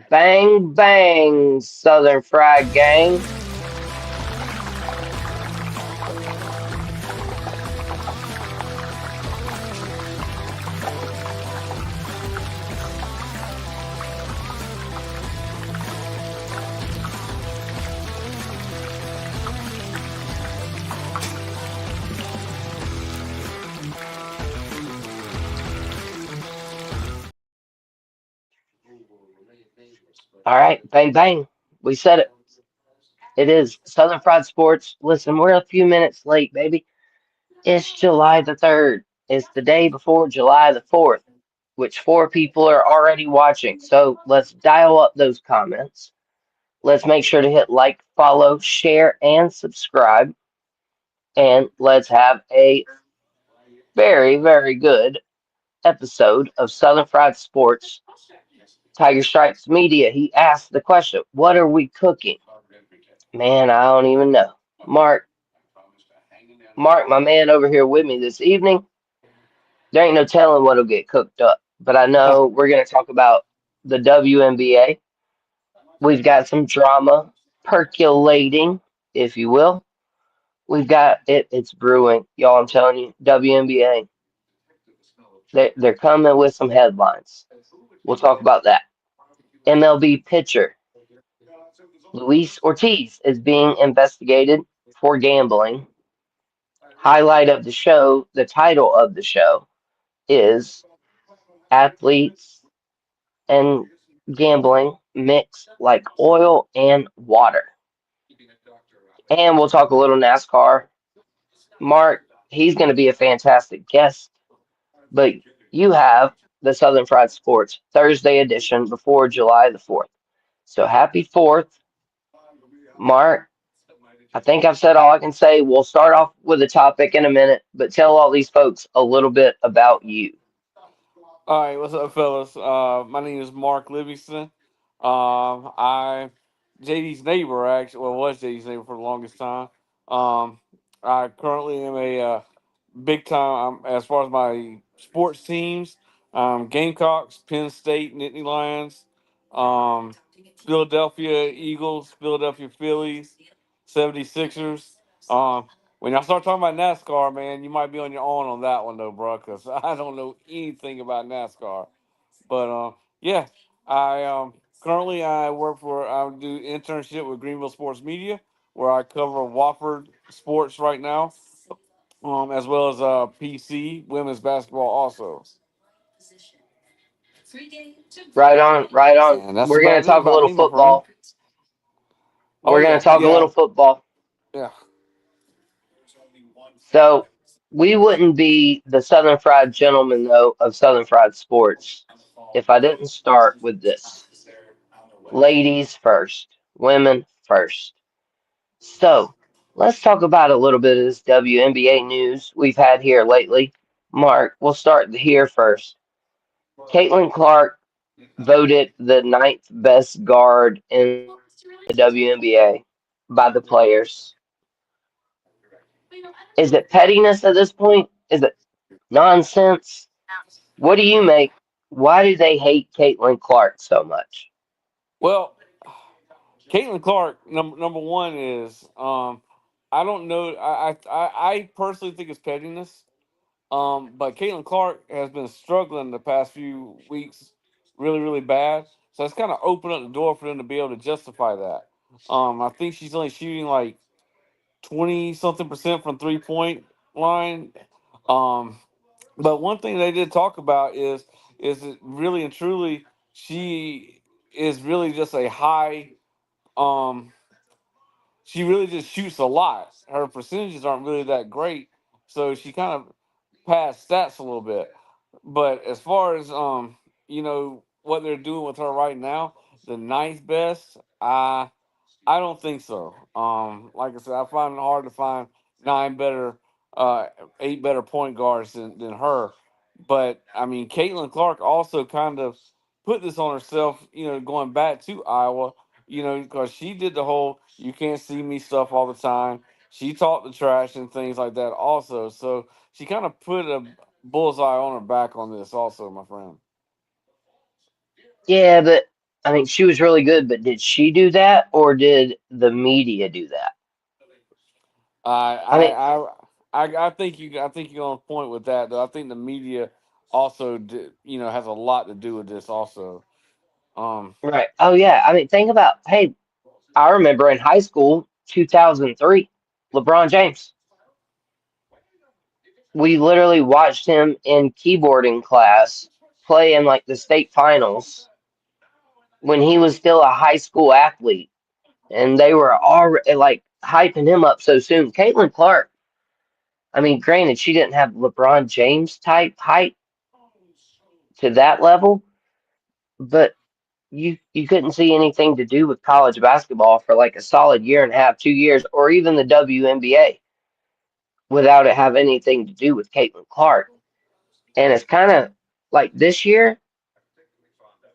Bang, bang, Southern Fried Gang. All right, bang, bang. We said it. It is Southern Fried Sports. Listen, we're a few minutes late, baby. It's July the 3rd. It's the day before July the 4th, which four people are already watching. So let's dial up those comments. Let's make sure to hit like, follow, share, and subscribe. And let's have a very, very good episode of Southern Fried Sports. Tiger Stripes Media, he asked the question, what are we cooking? Man, I don't even know. Mark, my man over here with me this evening, there ain't no telling what'll get cooked up. But I know we're going to talk about the WNBA. We've got some drama percolating, if you will. We've got it's brewing. Y'all, I'm telling you, WNBA, they're coming with some headlines. We'll talk about that. MLB pitcher Luis Ortiz is being investigated for gambling. Highlight of the show, the title of the show is Athletes and Gambling Mix Like Oil and Water. And we'll talk a little NASCAR. Mark, he's going to be a fantastic guest, but you have the Southern Fried Sports Thursday edition before July the 4th. So happy 4th, Mark. I think I've said all I can say. We'll start off with a topic in a minute, but tell all these folks a little bit about you. All right, what's up, fellas? My name is Mark Livingston. I JD's neighbor, actually. Well, was JD's neighbor for the longest time. Um, I currently am a big time as far as my sports teams. Gamecocks, Penn State, Nittany Lions, um, Philadelphia Eagles, Philadelphia Phillies, 76ers. Um, when y'all start talking about NASCAR, man, you might be on your own on that one, though, bro, because I don't know anything about NASCAR. But yeah, I currently I do internship with Greenville Sports Media, where I cover Wofford sports right now, as well as PC women's basketball also. Right on, right on. And that's We're going about to it talk a about little me, my friend. football. Oh We're going yeah, to talk a yeah, little football. yeah. So, we wouldn't be the Southern Fried Gentleman, though, of Southern Fried Sports if I didn't start with this. Ladies first, women first. So, let's talk about a little bit of this WNBA news we've had here lately. Mark, we'll start here first. Caitlin Clark voted the ninth best guard in the WNBA by the players. Is it pettiness at this point? Is it nonsense? What do you make? Why do they hate Caitlin Clark so much? Well, Caitlin Clark, number one is I don't know. I personally think it's pettiness. But Caitlin Clark has been struggling the past few weeks, really, really bad. So it's kind of opened up the door for them to be able to justify that. I think she's only shooting like 20 something percent from 3 point line. Um, but one thing they did talk about is that really and truly she is really just a high. Um, she really just shoots a lot. Her percentages aren't really that great, so she kind of passed stats a little bit. But as far as what they're doing with her right now, the ninth best, I don't think so. Like I said, I find it hard to find nine better, uh, eight better point guards than her. But I mean, Caitlin Clark also kind of put this on herself. Going back to Iowa, because she did the whole "you can't see me" stuff all the time. She talked the trash and things like that also. So she kind of put a bullseye on her back on this also, my friend. Yeah, but I mean, she was really good. But did she do that, or did the media do that? I I mean, I I I think you're on point with that. Though I think the media also has a lot to do with this also. Um, right? Oh yeah. I mean, think about. Hey, I remember in high school, 2003, LeBron James. We literally watched him in keyboarding class play in like the state finals when he was still a high school athlete, and they were already like hyping him up so soon. Caitlin Clark. I mean, granted, she didn't have LeBron James type height to that level, but you couldn't see anything to do with college basketball for like a solid year and a half, 2 years, or even the WNBA without it having anything to do with Caitlin Clark. And it's kind of like this year,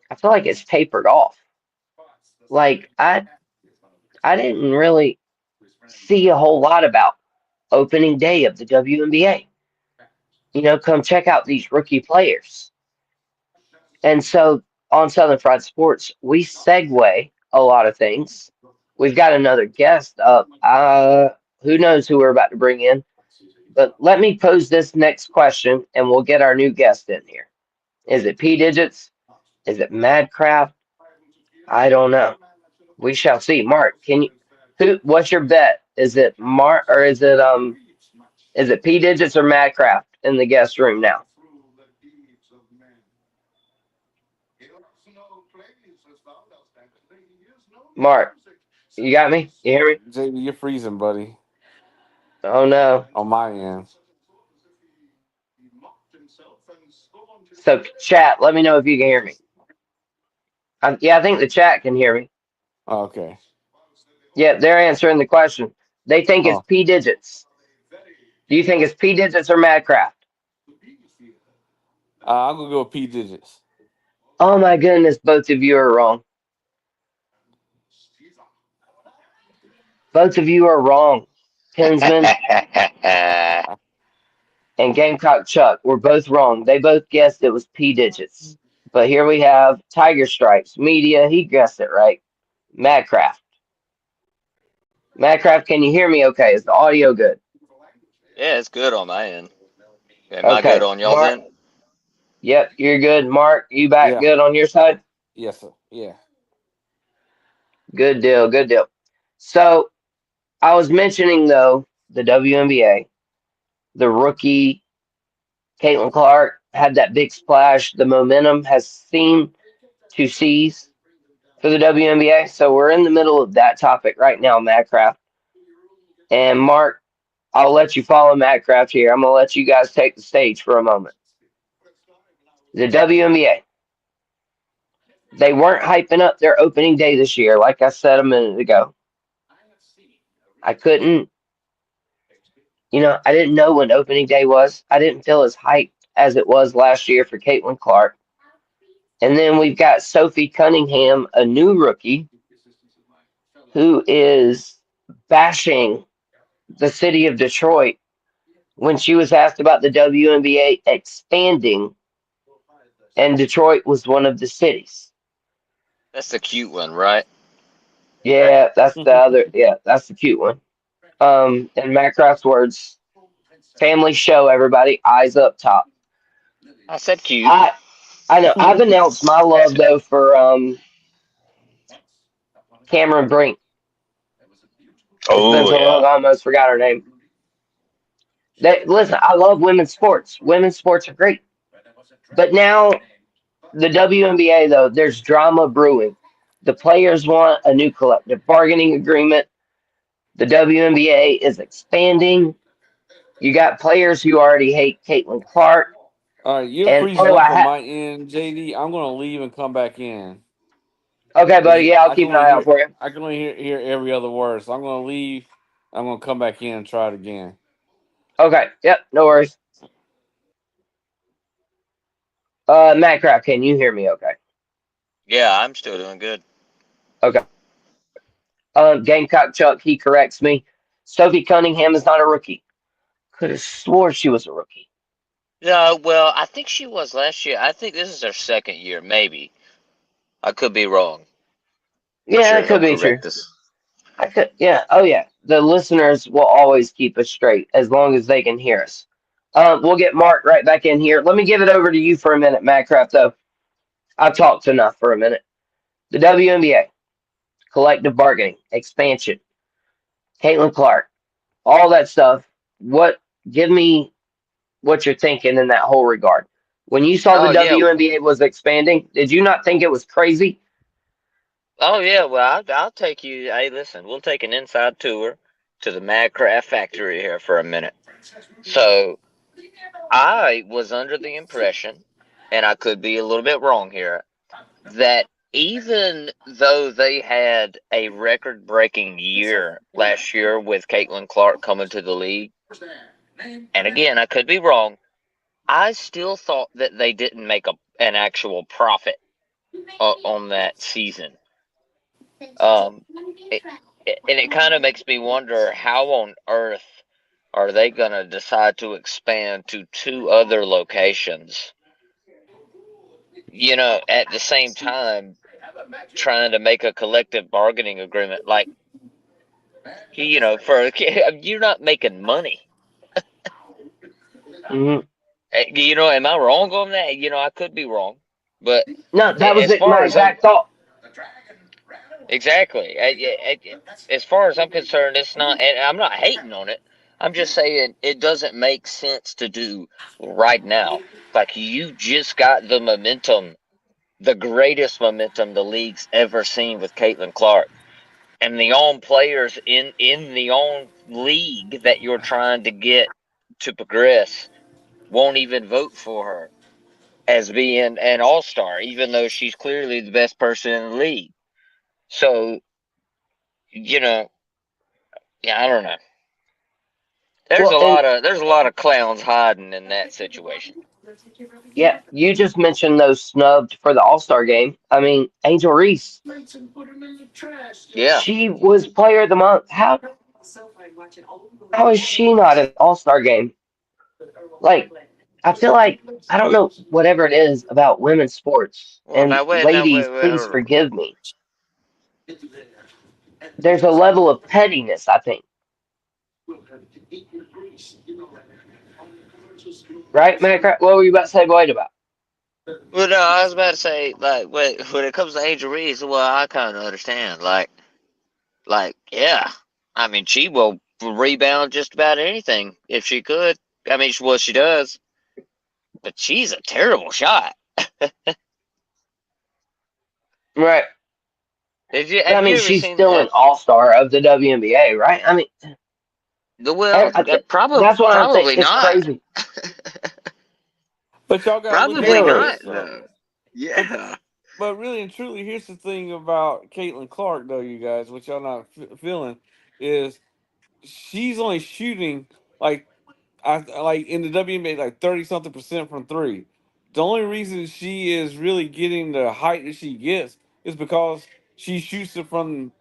I feel like it's tapered off. Like I didn't really see a whole lot about opening day of the WNBA. Come check out these rookie players. And so on Southern Fried Sports, we segue a lot of things. We've got another guest up. Who knows who we're about to bring in? But let me pose this next question, and we'll get our new guest in here. Is it P Digits? Is it Madcraft? I don't know. We shall see. Mark, can you? Who? What's your bet? Is it Mark or is it? Is it P Digits or Madcraft in the guest room now? Mark, you got me? You hear me? JD, you're freezing, buddy. Oh no. On my end. So chat, let me know if you can hear me. Yeah, I think the chat can hear me. Oh, okay. Yeah, they're answering the question. They think it's Oh, P Digits. Do you think it's P Digits or Madcraft? I'm gonna go with P digits. Oh my goodness, both of you are wrong. Both of you are wrong. Pinsman and Gamecock Chuck were both wrong. They both guessed it was P Digits. But here we have Tiger Stripes Media. He guessed it right. Madcraft. Madcraft, can you hear me okay? Is the audio good? Yeah, it's good on my end. Am I good Okay. on y'all's Mark, end? yep, you're good. Mark, you back Yeah. good on your side? Yes, sir. Yeah. Good deal, good deal. So I was mentioning though the WNBA, the rookie Caitlin Clark had that big splash. The momentum has seemed to seize for the WNBA. So we're in the middle of that topic right now, Madcraft. And Mark, I'll let you follow Madcraft here. I'm gonna let you guys take the stage for a moment. The WNBA. They weren't hyping up their opening day this year, like I said a minute ago. I couldn't, I didn't know when opening day was. I didn't feel as hyped as it was last year for Caitlin Clark. And then we've got Sophie Cunningham, a new rookie, who is bashing the city of Detroit when she was asked about the WNBA expanding, and Detroit was one of the cities. That's the cute one, right? Yeah, that's the other. Yeah, that's the cute one. In Macroft's words, family show, everybody, eyes up top. I said cute. I I know. I've announced my love though for Cameron Brink. It's been Oh so long, yeah. I almost forgot her name. Listen, I love women's sports. Women's sports are great, but now the WNBA though, there's drama brewing. The players want a new collective bargaining agreement. The WNBA is expanding. You got players who already hate Caitlin Clark, All right, you're and freezing oh, up on my end, JD. I'm gonna leave and come back in okay, buddy, because yeah, I'll keep an eye out for you. I can only hear every other word. So I'm gonna leave. I'm gonna come back in and try it again. Okay, yep, no worries. Matt Crap, can you hear me? Okay, Yeah, I'm still doing good. okay. Gamecock Chuck, he corrects me. Sophie Cunningham is not a rookie. Could have swore she was a rookie. No, well, I think she was last year. I think this is her second year, maybe. I could be wrong. I'm Yeah, sure that he'll could be true. correct us. I could, yeah, oh yeah. The listeners will always keep us straight as long as they can hear us. We'll get Mark right back in here. Let me give it over to you for a minute, Madcraft. Though I've talked enough for a minute. The WNBA, collective bargaining, expansion, Caitlin Clark, all that stuff. What? Give me what you're thinking in that whole regard. When you saw the Oh yeah, WNBA was expanding, did you not think it was crazy? oh yeah. Well, I'll take you. Hey, listen, we'll take an inside tour to the Madcraft factory here for a minute. So I was under the impression, and I could be a little bit wrong here, that even though they had a record-breaking year last year with Caitlin Clark coming to the league, and again, I could be wrong, I still thought that they didn't make an actual profit on that season. Um, it, and it kind of makes me wonder how on earth are they going to decide to expand to two other locations, at the same time trying to make a collective bargaining agreement. Like, for you're not making money. Hmm. Am I wrong on that? I could be wrong, but No, that was as it, my far as I'm exact thought. exactly, as far as I'm concerned, it's not, and I'm not hating on it. I'm just saying it doesn't make sense to do right now. Like you just got the momentum, the greatest momentum the league's ever seen with Caitlin Clark. And the own players in the own league that you're trying to get to progress won't even vote for her as being an all-star, even though she's clearly the best person in the league. So, you know, yeah, I don't know. Well, and There's a lot of clowns hiding in that situation. yeah, you just mentioned those snubbed for the All Star game. I mean, Angel Reese, Yeah. she was Player of the Month. How is she not in the All Star game? Like, I feel like I don't know whatever it is about women's sports. Well, And ladies, wait, please hold on. forgive me. There's a level of pettiness, I think. Right, Matt? What were you about to say, Boyd, about? Well, no, I was about to say, like, when it comes to Angel Reese, well, I kind of understand. Yeah. I mean, she will rebound just about anything if she could. I mean, well, she does, but she's a terrible shot. Right. But Have I mean, you ever she's seen? still an all star of the WNBA, right? I mean, Well, that's what I'm thinking. probably It's not. crazy. But y'all got to look at Probably it like Really? not, this though. though. But Yeah. but really and truly, here's the thing about Caitlin Clark, though, you guys, what y'all not feeling is she's only shooting like like in the WNBA like 30 something% from three. The only reason she is really getting the height that she gets is because she shoots it from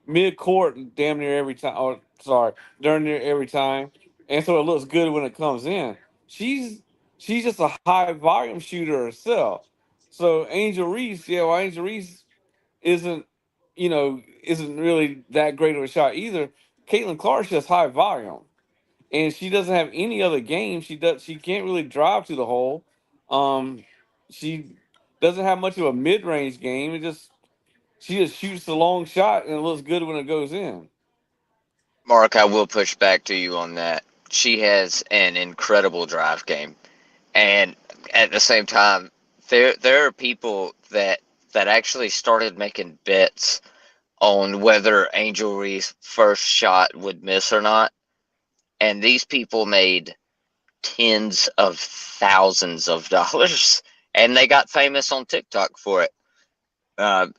mid court damn near every time. Oh, sorry, darn near every time, and so it looks good when it comes in. She's she's just a high volume shooter herself. So Angel Reese, yeah, well, Angel Reese isn't, isn't really that great of a shot either. Caitlin Clark's just high volume, and she doesn't have any other game. She can't really drive to the hole. She doesn't have much of a mid range game. She just shoots the long shot and it looks good when it goes in. Mark, I will push back to you on that. She has an incredible drive game, and at the same time, there are people that actually started making bets on whether Angel Reese's first shot would miss or not, and these people made tens of thousands of dollars, and they got famous on TikTok for it.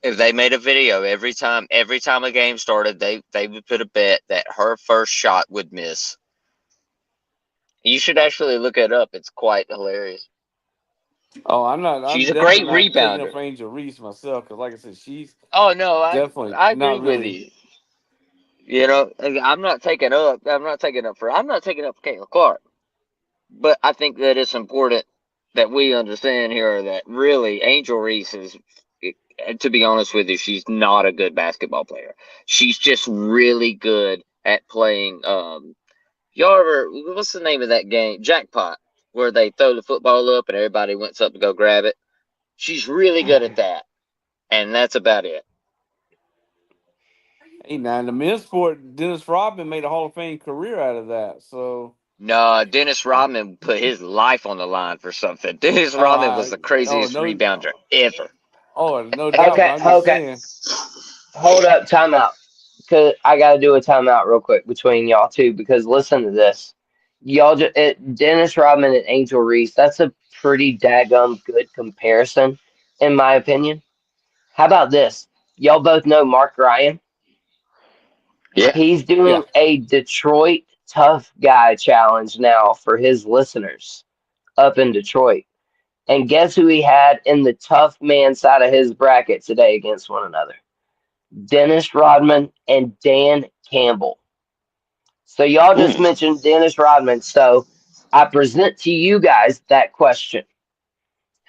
If they made a video every time a game started, they would put a bet that her first shot would miss. You should actually look it up. It's quite hilarious. Oh, I'm not. She's I'm a definitely great not taking up rebounder. for Angel Reese myself because, like I said, she's Oh no, definitely I agree not with really. you. I'm not taking up. I'm not taking up for Caitlin Clark. But I think that it's important that we understand here that really Angel Reese is to be honest with you, she's not a good basketball player. She's just really good at playing. Y'all ever? What's the name of that game? Jackpot, where they throw the football up and everybody wants up to go grab it. She's really good at that, and that's about it. Hey, now in the men's sport, Dennis Rodman made a Hall of Fame career out of that. So, No, Dennis Rodman put his life on the line for something. Dennis Rodman was the oh craziest no, rebounder ever. oh no doubt. But Okay, I'm just okay. saying. Hold up, timeout. Cause I gotta do a timeout real quick between y'all two. Because listen to this, y'all just Dennis Rodman and Angel Reese. That's a pretty daggum good comparison, in my opinion. How about this? Y'all both know Mark Ryan. Yeah. He's Yeah. doing a Detroit Tough Guy challenge now for his listeners up in Detroit. And guess who he had in the tough man side of his bracket today against one another? Dennis Rodman and Dan Campbell. So y'all just Ooh. mentioned Dennis Rodman. So I present to you guys that question.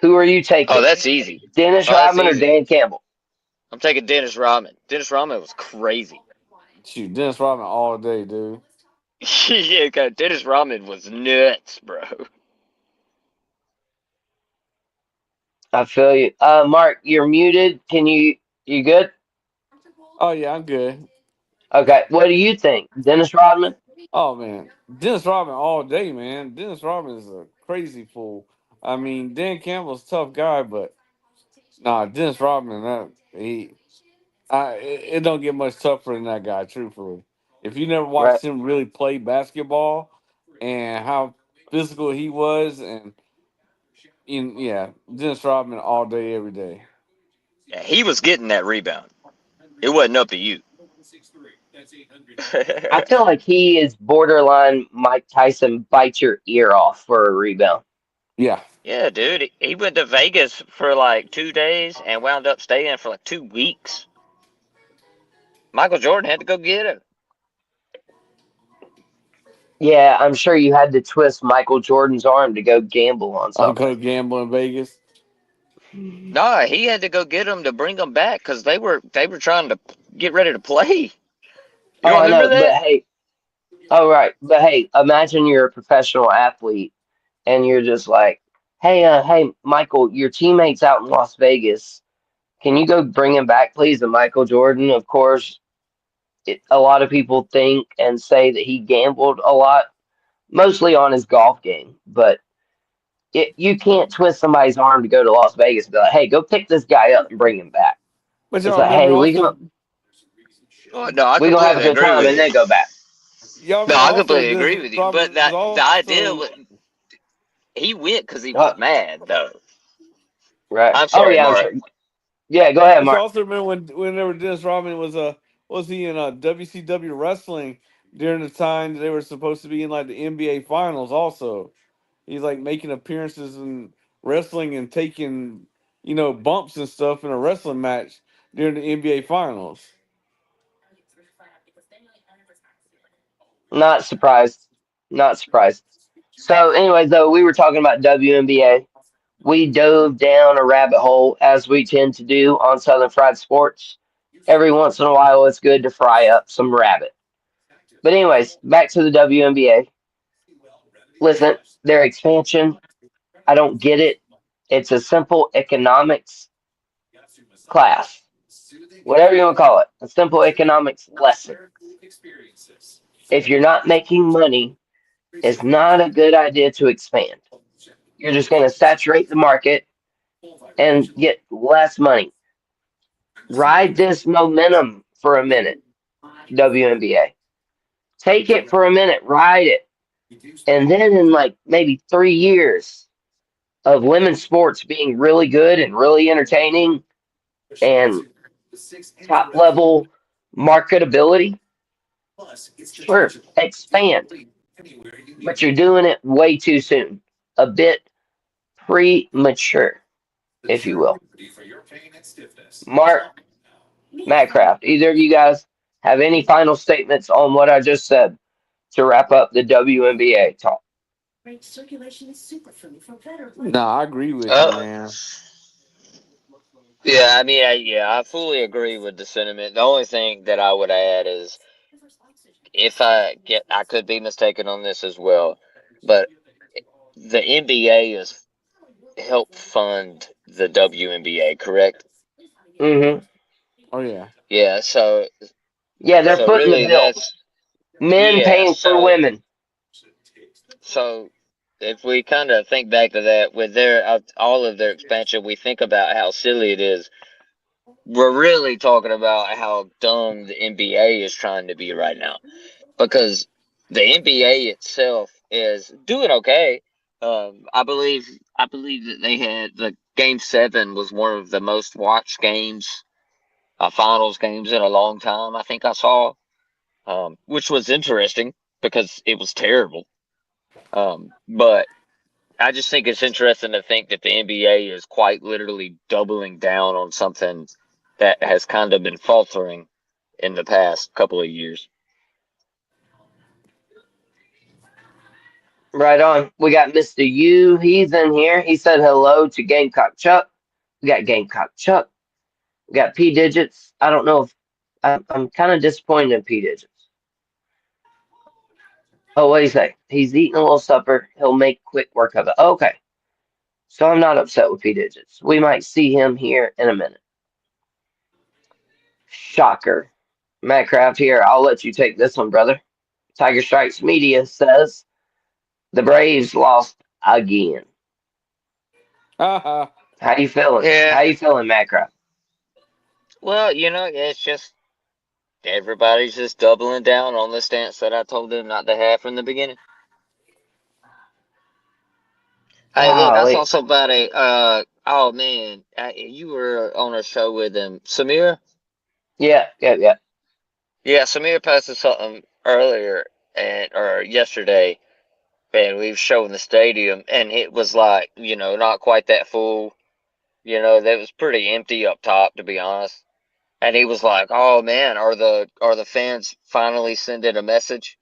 Who are you Oh, taking? that's easy. Dennis Oh, that's Rodman or easy. Dan Campbell? I'm taking Dennis Rodman. Dennis Rodman was crazy. Shoot, Dennis Rodman all day, dude. Yeah, 'cause Dennis Rodman was nuts, bro. I feel you. Mark, you're muted. You good? Oh yeah, I'm good. Okay. What do you think? Dennis Rodman? Oh man, Dennis Rodman all day, man. Dennis Rodman is a crazy fool. I mean, Dan Campbell's a tough guy, but nah, Dennis Rodman, it don't get much tougher than that guy. Truthfully, if you never Right. watched him really play basketball and how physical he was, and yeah, Dennis Rodman all day, every day. Yeah, he was getting that rebound. It wasn't up to you. I feel like he is borderline Mike Tyson bite your ear off for a rebound. Yeah. Yeah, dude. He went to Vegas for like 2 days and wound up staying for like 2 weeks. Michael Jordan had to go get him. Yeah, I'm sure you had to twist Michael Jordan's arm to go gamble on I'll something. go gamble in Vegas. No, he had to go get him to bring them back because they were trying to get ready to play. You Oh, don't I remember know, but that? hey, oh right, but hey, imagine you're a professional athlete and you're just like, hey, Michael, your teammate's out in Las Vegas. Can you go bring him back, please? And Michael Jordan, of course, a lot of people think and say that he gambled a lot, mostly on his golf game. But you can't twist somebody's arm to go to Las Vegas and be like, hey, go pick this guy up and bring him back. But It's y'all like, remember hey, also, Oh, no, I we gonna have a completely good agree time with and you. then go back. y'all No, remember I also completely Dennis agree with you. But Rodman was the idea also was he went because he Uh, was mad, though. right. I'm Oh sorry, yeah, I'm Mark. sure. Yeah, go ahead, But you Mark. also remember whenever Dennis Rodman was he in WCW wrestling during the time they were supposed to be in like the NBA finals also. He's like making appearances in wrestling and taking, bumps and stuff in a wrestling match during the NBA finals. Not surprised. Not surprised. So, anyways, though, we were talking about WNBA. We dove down a rabbit hole as we tend to do on Southern Fried Sports. Every once in a while, it's good to fry up some rabbit. But anyways, back to the WNBA. Listen, their expansion, I don't get it. It's a simple economics class, whatever you want to call it, a simple economics lesson. If you're not making money, it's not a good idea to expand. You're just going to saturate the market and get less money. Ride this momentum for a minute, WNBA. Take it for a minute, ride it. And then in like maybe 3 years of women's sports being really good and really entertaining and top level marketability, sure, expand. But you're doing it way too soon. A bit premature, if you will. Mark, Matt Craft, either of you guys have any final statements on what I just said to wrap up the WNBA talk? Nah, I agree with you, Uh, man. Yeah, I mean, I fully agree with the sentiment. The only thing that I would add is, if I could be mistaken on this as well, but the NBA is help fund the WNBA, correct? Hmm. Oh yeah. Yeah, Yeah, they're so footing the really bill. that's Men yeah, paying for women. so if we kind of think back to that with their all of their expansion, we think about how silly it is. We're really talking about how dumb the NBA is trying to be right now, because the NBA itself is doing okay. I believe that they had the Game 7 was one of the most watched games, finals games in a long time. I think I saw, which was interesting because it was terrible. But I just think it's interesting to think that the NBA is quite literally doubling down on something that has kind of been faltering in the past couple of years. Right on. We got Mr. U. He's in here. He said hello to Gamecock Chuck. We got Gamecock Chuck. We got P Digits. I don't know if I'm kind of disappointed in P Digits. Oh, what do you say? He's eating a little supper. He'll make quick work of it. Okay. So I'm not upset with P Digits. We might see him here in a minute. Shocker. Matt Craft here. I'll let you take this one, brother. Tiger Strikes Media says the Braves lost again. Haha. How you feeling? Yeah, How you feeling, Matt Craft? well, it's just everybody's just doubling down on the stance that I told them not to have from the beginning. Hey, look, I saw Golly. somebody. Oh man, you were on a show with them, Samir. Yeah, yeah, yeah. Yeah, Samir posted something earlier and or yesterday, and we were showing the stadium, and it was like, not quite that full. That was pretty empty up top, to be honest. And he was like, "Oh man, are the fans finally sending a message?"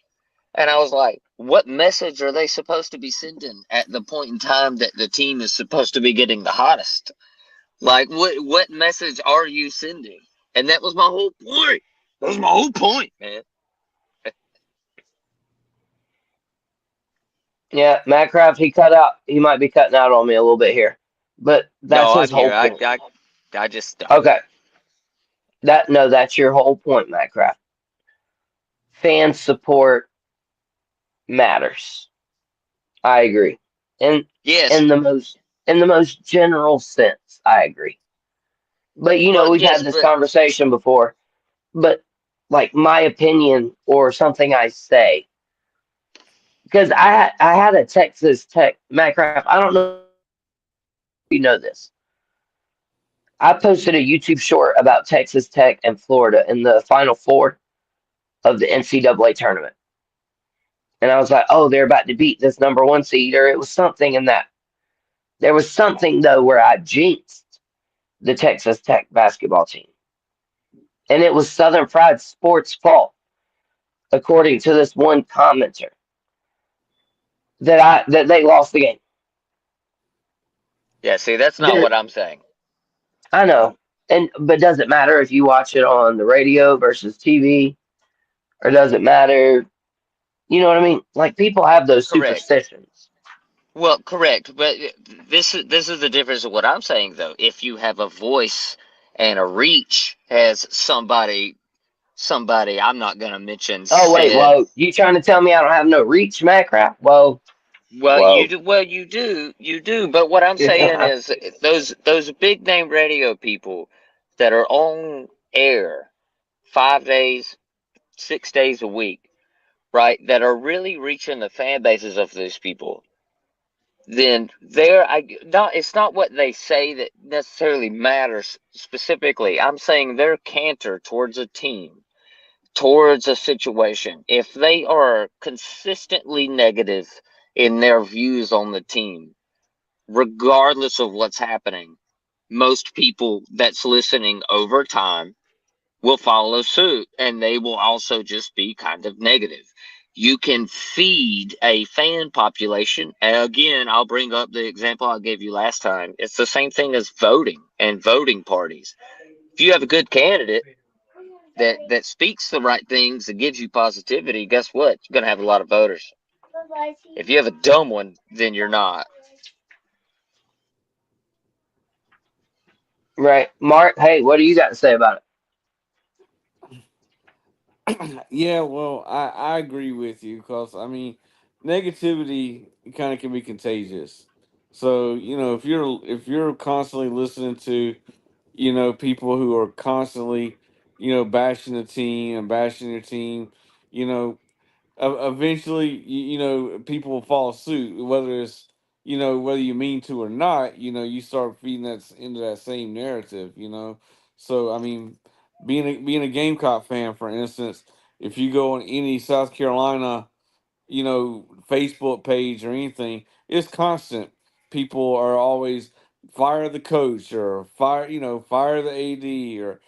And I was like, "What message are they supposed to be sending at the point in time that the team is supposed to be getting the hottest? Like, what message are you sending?" And that was my whole point. That was my whole point, man. Yeah, Matt Craft, he cut out. He might be cutting out on me a little bit here, but that's No, his I'm whole here. point. I just stopped. Okay, that's your whole point, Matt Craft. Fan support matters. I agree. In Yes, in the most in the most general sense, I agree. But well, we've yes, had this but conversation before. But like my opinion or something I say, because I had a Texas Tech Matt Craft. I don't know if you know this. I posted a YouTube short about Texas Tech and Florida in the Final Four of the NCAA tournament. And I was like, oh, they're about to beat this number one seed, or it was something in that. There was something, though, where I jinxed the Texas Tech basketball team. And it was Southern Fried Sports' fault, according to this one commenter, that they lost the game. yeah, see, that's not Did, what I'm saying. I know. But does it matter if you watch it on the radio versus TV? Or does it matter? You know what I mean? Like people have those Correct. superstitions. Well, correct, but this is the difference of what I'm saying though. If you have a voice and a reach, as somebody I'm not gonna mention Oh wait, said, whoa! You trying to tell me I don't have no reach, Macraft? Whoa, well, whoa. you do. But what I'm saying Yeah. is those big name radio people that are on air 5 days, 6 days a week, right? That are really reaching the fan bases of those people. Then it's not what they say that necessarily matters specifically. I'm saying their canter towards a team, towards a situation, if they are consistently negative in their views on the team, regardless of what's happening, most people that's listening over time will follow suit, and they will also just be kind of negative. You can feed a fan population. Again, I'll bring up the example I gave you last time. It's the same thing as voting and voting parties. If you have a good candidate that speaks the right things and gives you positivity, guess what? You're going to have a lot of voters. If you have a dumb one, then you're not. Right. Mark, hey, what do you got to say about Yeah, well, I agree with you because I mean, negativity kind of can be contagious. So if you're constantly listening to people who are constantly bashing the team and bashing your team, you know eventually people will follow suit, whether it's whether you mean to or not. You start feeding that into that same narrative. So I mean, being a Gamecock fan, for instance, if you go on any South Carolina Facebook page or anything, it's constant. People are always fire the coach or fire the AD or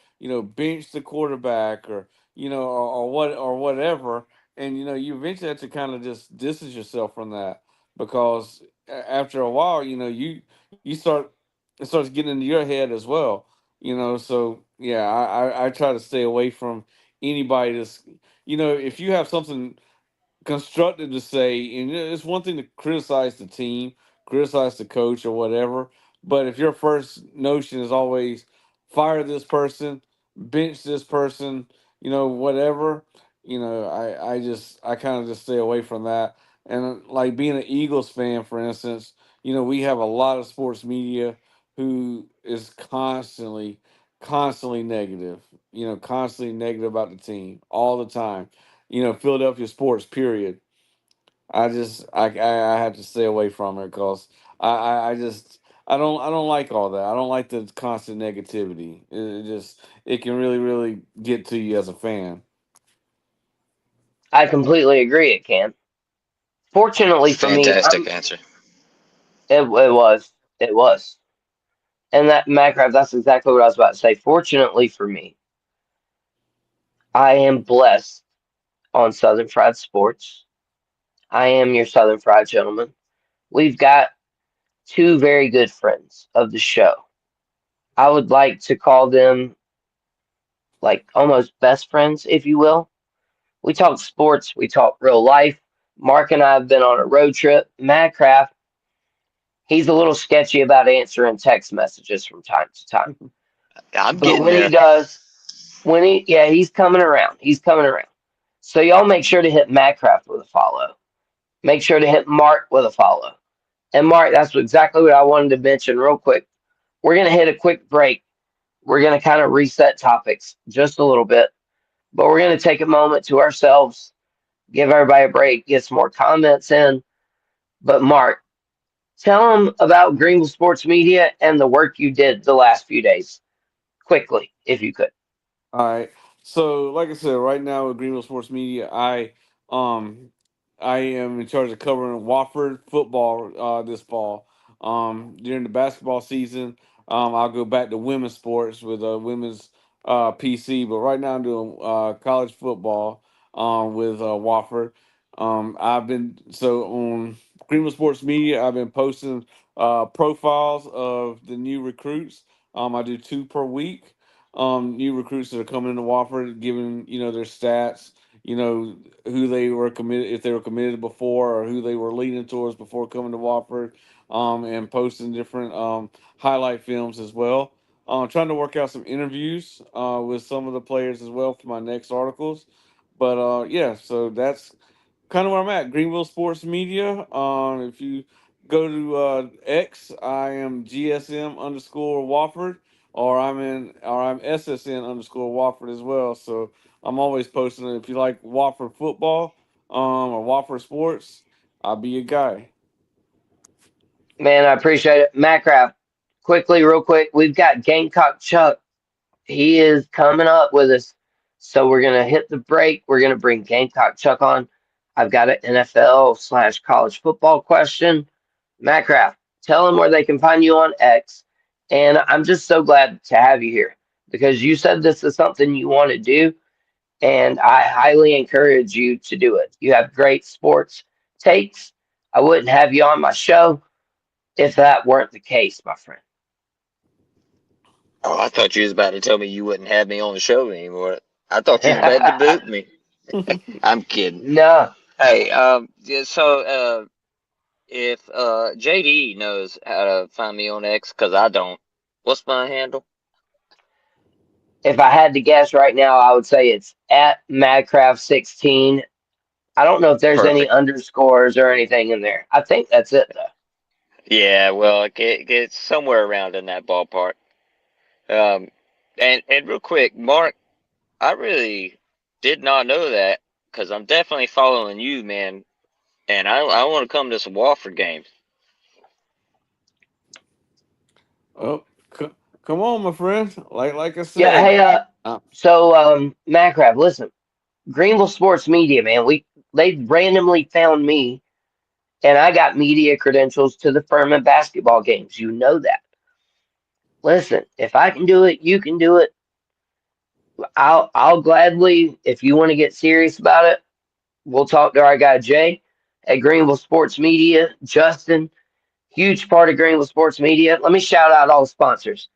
bench the quarterback or or whatever. And you eventually have to kind of just distance yourself from that because after a while, you start it starts getting into your head as well. So yeah, I try to stay away from anybody that's if you have something constructive to say, and it's one thing to criticize the team, criticize the coach or whatever, but if your first notion is always fire this person, bench this person, whatever, I kind of just stay away from that. And like being an Eagles fan, for instance, we have a lot of sports media who is constantly negative, constantly negative about the team all the time. Philadelphia sports. Period. I have to stay away from it because I just I don't like all that. I don't like the constant negativity. It can really get to you as a fan. it? I completely agree. It can. Fortunately for me, Fantastic answer. it was. It was. And that Minecraft, that's exactly what I was about to say. Fortunately for me, I am blessed on Southern Fried Sports. I am your Southern Fried gentleman. We've got two very good friends of the show. I would like to call them like almost best friends, if you will. We talk sports, we talk real life. Mark and I have been on a road trip. Madcraft, he's a little sketchy about answering text messages from time to time. I'm But getting when he there. does, yeah, he's coming around. He's coming around. So y'all make sure to hit Madcraft with a follow. Make sure to hit Mark with a follow. And Mark, that's exactly what I wanted to mention real quick. We're going to hit a quick break. We're going to kind of reset topics just a little bit, but we're going to take a moment to ourselves, give everybody a break, get some more comments in. But Mark, tell them about Greenville Sports Media and the work you did the last few days, quickly, if you could. All right. So, like I said, right now with Greenville Sports Media, um I am in charge of covering Wofford football this fall. During the basketball season, I'll go back to women's sports with women's PC, but right now I'm doing college football with Wofford. I've been so on Greenville Sports Media. I've been posting profiles of the new recruits. I do two per week, new recruits that are coming into Wofford, giving their stats, who they were committed, if they were committed before, or who they were leaning towards before coming to Wofford, and posting different highlight films as well. Trying to work out some interviews with some of the players as well for my next articles. But yeah, so that's kind of where I'm at. Greenville Sports Media. If you go to X, I am GSM underscore Wofford, or I'm SSN underscore Wofford as well. So I'm always posting it. If you like Wofford football, or Wofford sports, I'll be your guy. Man, I appreciate it. Macraft, quickly, real quick, we've got Gamecock Chuck. He is coming up with us. So we're going to hit the break. We're going to bring Gamecock Chuck on. I've got an NFL/slash college football question. Macraft, tell them where they can find you on X. And I'm just so glad to have you here because you said this is something you want to do. and I highly encourage you to do it. You have great sports takes. I wouldn't have you on my show if that weren't the case, my friend. Oh, I thought you was about to tell me you wouldn't have me on the show anymore. I thought you was about to boot me. I'm kidding. No. Hey, yeah, so if JD knows how to find me on X, cause I don't. What's my handle? If I had to guess right now, I would say it's at Madcraft16. I don't know if there's any Perfect. underscores or anything in there. I think that's it though. Yeah, well, get somewhere around in that ballpark. Um, and real quick, Mark, I really did not know that because I'm definitely following you, man. And I want to come to some Wofford games. Oh, come on, my friend. Like I Yeah, said. hey, Uh, so Madcraft, listen, Greenville Sports Media, man, they randomly found me, and I got media credentials to the Furman basketball games. You know that. Listen, if I can do it, you can do it. I'll gladly, if you want to get serious about it, we'll talk to our guy Jay at Greenville Sports Media, Justin, huge part of Greenville Sports Media. Let me shout out all the sponsors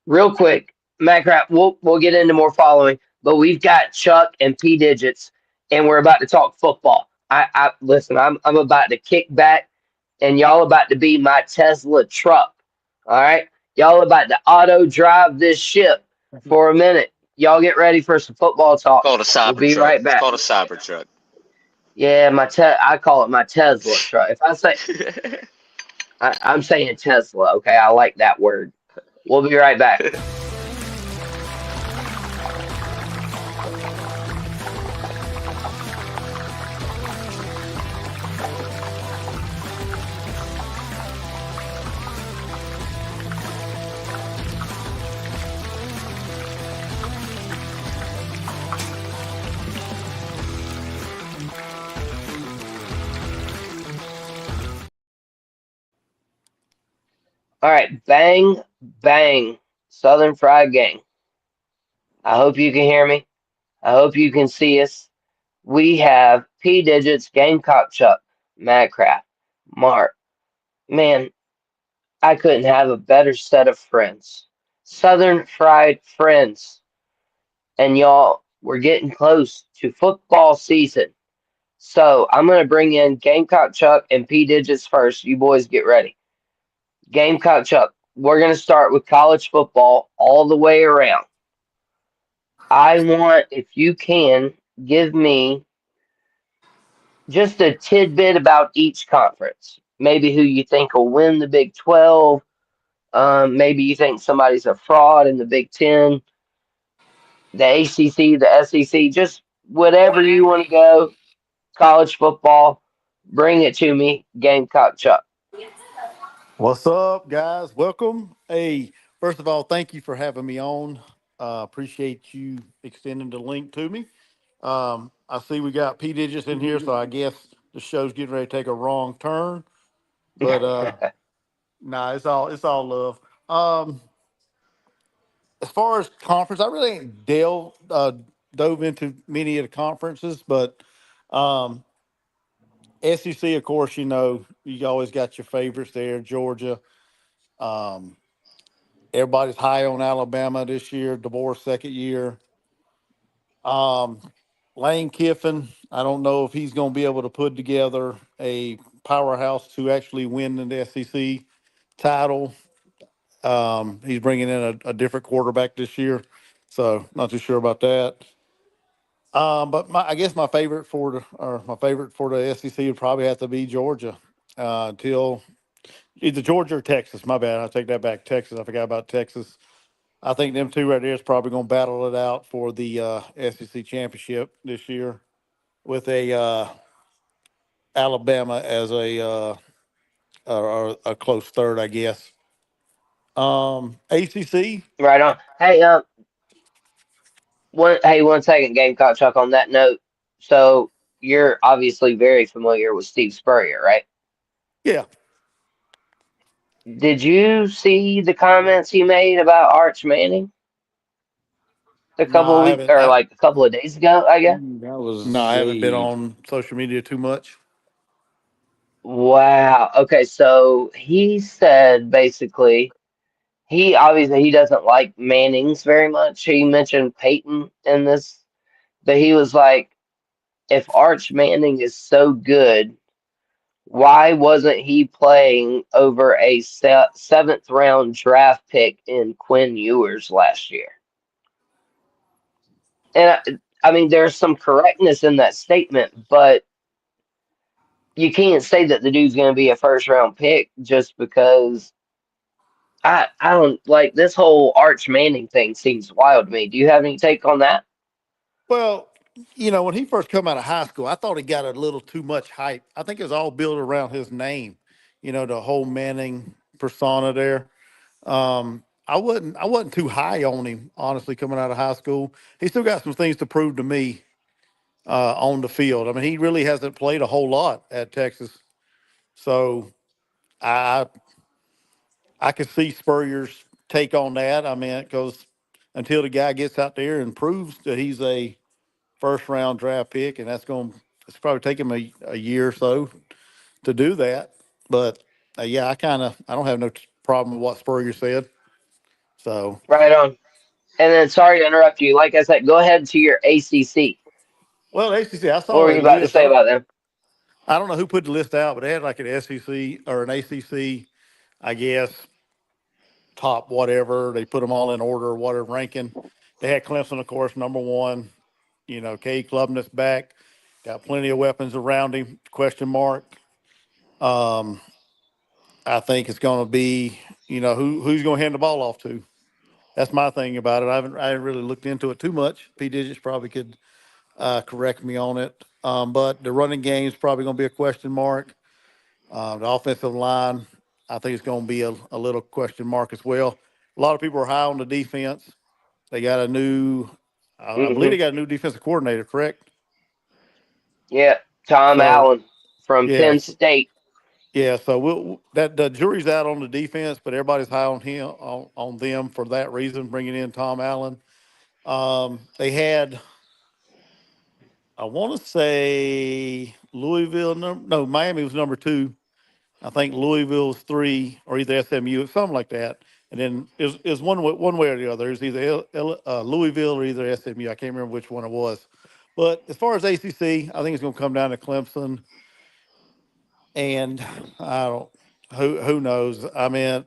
real quick. Macrap, we'll get into more following, but we've got Chuck and P Digits, and we're about to talk football. I listen. I'm about to kick back, and y'all about to be my Tesla truck. All right, y'all about to auto drive this ship for a minute. Y'all get ready for some football It's talk. called a We'll cyber be truck. right It's back. called a cyber truck. Yeah, I call it my Tesla truck. If I say I'm saying Tesla, okay, I like that word. We'll be right back. All right, bang, bang, Southern Fried Gang. I hope you can hear me. I hope you can see us. We have P Digits, Gamecock Chuck, Madcraft, Mark. Man, I couldn't have a better set of friends. Southern Fried Friends. And y'all, we're getting close to football season. So I'm going to bring in Gamecock Chuck and P Digits first. You boys get ready. Gamecock Chuck, we're going to start with college football all the way around. I want, if you can, give me just a tidbit about each conference. Maybe who you think will win the Big 12. Maybe you think somebody's a fraud in the Big 10, the ACC, the SEC, just whatever you want to go. College football, bring it to me, Gamecock Chuck. What's up, guys? Welcome. Hey, first of all, thank you for having me on. Appreciate you extending the link to me. I see we got P digits in here, so I guess the show's getting ready to take a wrong turn. But nah, it's all love. As far as conference, I really ain't dove into many of the conferences, but um, SEC, of course, you always got your favorites there, Georgia. Um, Everybody's high on Alabama this year, DeBoer's second year. Um, Lane Kiffin, I don't know if he's going to be able to put together a powerhouse to actually win the SEC title. He's bringing in a different quarterback this year, so not too sure about that. But I guess my favorite for the SEC would probably have to be Georgia. Until either Georgia or Texas. My bad. I take that back. Texas. I forgot about Texas. I think them two right there is probably going to battle it out for the SEC championship this year with a Alabama as a close third, I guess. ACC, Right on. Hey, one second, Gamecock Chuck. On that note, so you're obviously very familiar with Steve Spurrier, right? yeah, Did you see the comments he made about Arch Manning? a No, couple of I weeks haven't. or like a couple of days ago, I guess. That No, was I haven't been Zabe. on social media too much. Wow. Okay, so he said basically he obviously he doesn't like Mannings very much. He mentioned Peyton in this, but he was like, if Arch Manning is so good, why wasn't he playing over a seventh round draft pick in Quinn Ewers last year? And I mean, there's some correctness in that statement, but you can't say that the dude's going to be a first round pick just because I don't like this whole Arch Manning thing seems wild to me. Do you have any take on that? Well, when he first come out of high school, I thought he got a little too much hype. I think it was all built around his name. The whole Manning persona there. I wasn't too high on him, honestly, coming out of high school. He still got some things to prove to me on the field. I mean, he really hasn't played a whole lot at Texas, so I I could see Spurrier's take on that. I mean, because until the guy gets out there and proves that he's a first round draft pick, and it's probably take him a year or so to do that. But yeah, I don't have no problem with what Spurrier said. So, Right on. And then sorry to interrupt you. Like I said, go ahead to your ACC. well, ACC, I What saw were a you about to list. say about them? I don't know who put the list out, but they had like an SEC or an ACC, I guess, top whatever. They put them all in order, whatever ranking. They had Clemson, of course, number one. Cade Klubnik's back, got plenty of weapons around him. Question mark. Um, I think it's going to be, who's going to hand the ball off to. That's my thing about it. I haven't really looked into it too much. P. Digits probably could correct me on it. But the running game is probably going to be a question mark. The offensive line, I think it's going to be a little question mark as well. A lot of people are high on the defense. They got a new, I believe Hmm. they got a new defensive coordinator, correct? Yeah, Tom So Allen from yeah, Penn State. yeah. So that the jury's out on the defense, but everybody's high on him on them for that reason. Bringing in Tom Allen, they had I want to say Louisville. No, Miami was number two. I think Louisville was three, or either SMU, something like that. And then it was one way or the other. It was either Louisville or either SMU. I can't remember which one it was. But as far as ACC, I think it's going to come down to Clemson, and I don't who knows. I mean,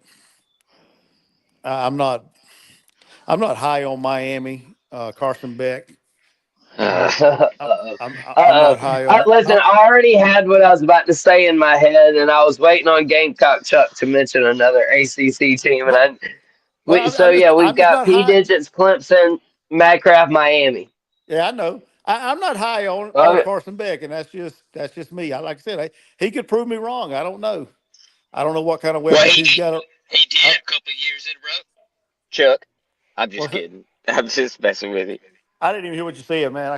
I'm not high on Miami. Carson Beck. I'm Uh-oh. I'm not Uh-oh. high on. Listen, I already had what I was about to say in my head, and I was waiting on Gamecock Chuck to mention another ACC team. And Well, we, well, so yeah, we've I'm just got not P high. Digits, Clemson, Madcraft, Miami. Yeah, I know. I'm not high Love on it. Carson Beck, and that's just me. Like I said, he could prove me wrong. I don't know. I don't know what kind of Well, weapons he's got. he I, did a couple of years in a row. Chuck, I'm just well, kidding. I'm just messing with you. I didn't even hear what you said, man. I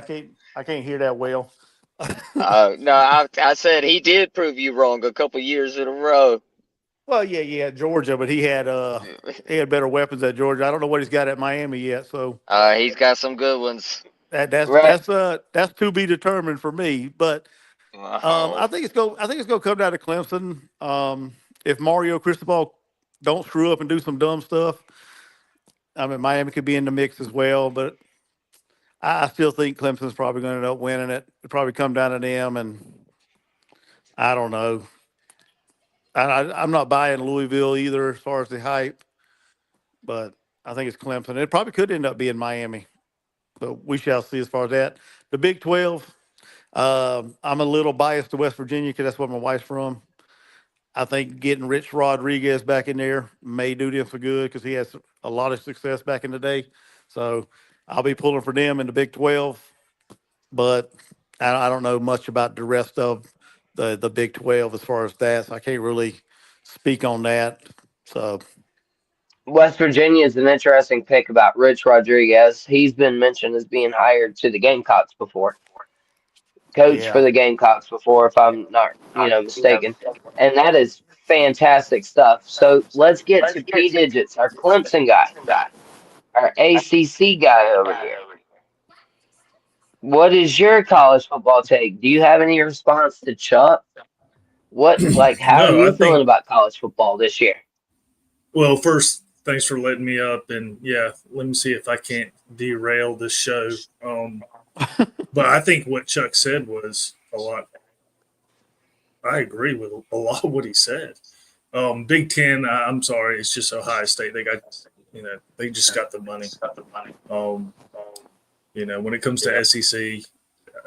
can't hear that well. No, I said he did prove you wrong a couple of years in a row. Well, yeah, yeah, Georgia, but he had better weapons at Georgia. I don't know what he's got at Miami yet, so He's got some good ones. that's Right. that's that's to be determined for me. But Oh, I think it's going to come down to Clemson. If Mario Cristobal don't screw up and do some dumb stuff, I mean Miami could be in the mix as well. But I still think Clemson's probably going to end up winning it. It'll probably come down to them, and I don't know. I'm not buying Louisville either as far as the hype, but I think it's Clemson. It probably could end up being Miami, but we shall see as far as that. The Big 12, I'm a little biased to West Virginia because that's where my wife's from. I think getting Rich Rodriguez back in there may do them for good because he has a lot of success back in the day. So I'll be pulling for them in the Big 12, but I don't know much about the rest of the Big 12 as far as that. So I can't really speak on that. So West Virginia is an interesting pick about Rich Rodriguez. He's been mentioned as being hired to the Gamecocks before, coach for yeah, the Gamecocks before, if I'm not, mistaken. And that is fantastic stuff. So let's get to P Digits, our Clemson guy. our ACC guy over here. What is your college football take? Do you have any response to Chuck? How are No, I you feeling think. about college football this year? Well, first, thanks for letting me up, and yeah, let me see if I can't derail this show. But I think what Chuck said was a lot. I agree with a lot of what he said. Big Ten, I'm sorry, it's just Ohio State. They got, they just got the money. Um, when it comes to SEC,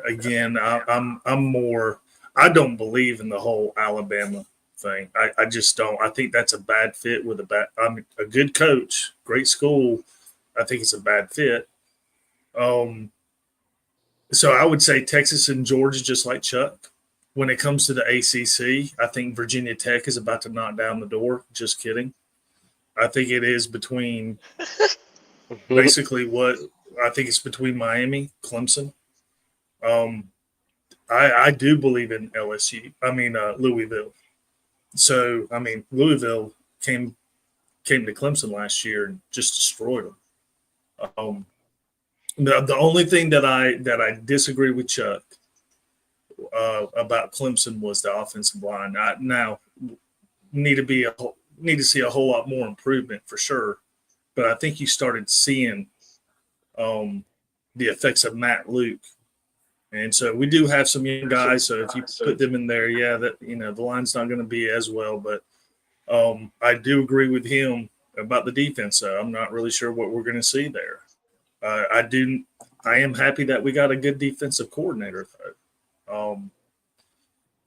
again, I'm more. I don't believe in the whole Alabama thing. I just don't. I think that's a bad fit with a bad. I'm a good coach, great school. I think it's a bad fit. Um, so I would say Texas and Georgia, just like Chuck. When it comes to the ACC, I think Virginia Tech is about to knock down the door. Just kidding. I think it is between basically what I think it's between Miami, Clemson. Um, I do believe in LSU. I mean Louisville. So I mean Louisville came to Clemson last year and just destroyed them. Um, the only thing that I disagree with Chuck about Clemson was the offensive line. Now need to see a whole lot more improvement for sure. But I think you started seeing um, the effects of Matt Luke, and so we do have some young guys. So if you put them in there, yeah, that the line's not going to be as well. But I do agree with him about the defense. So I'm not really sure what we're going to see there. I do. I am happy that we got a good defensive coordinator though.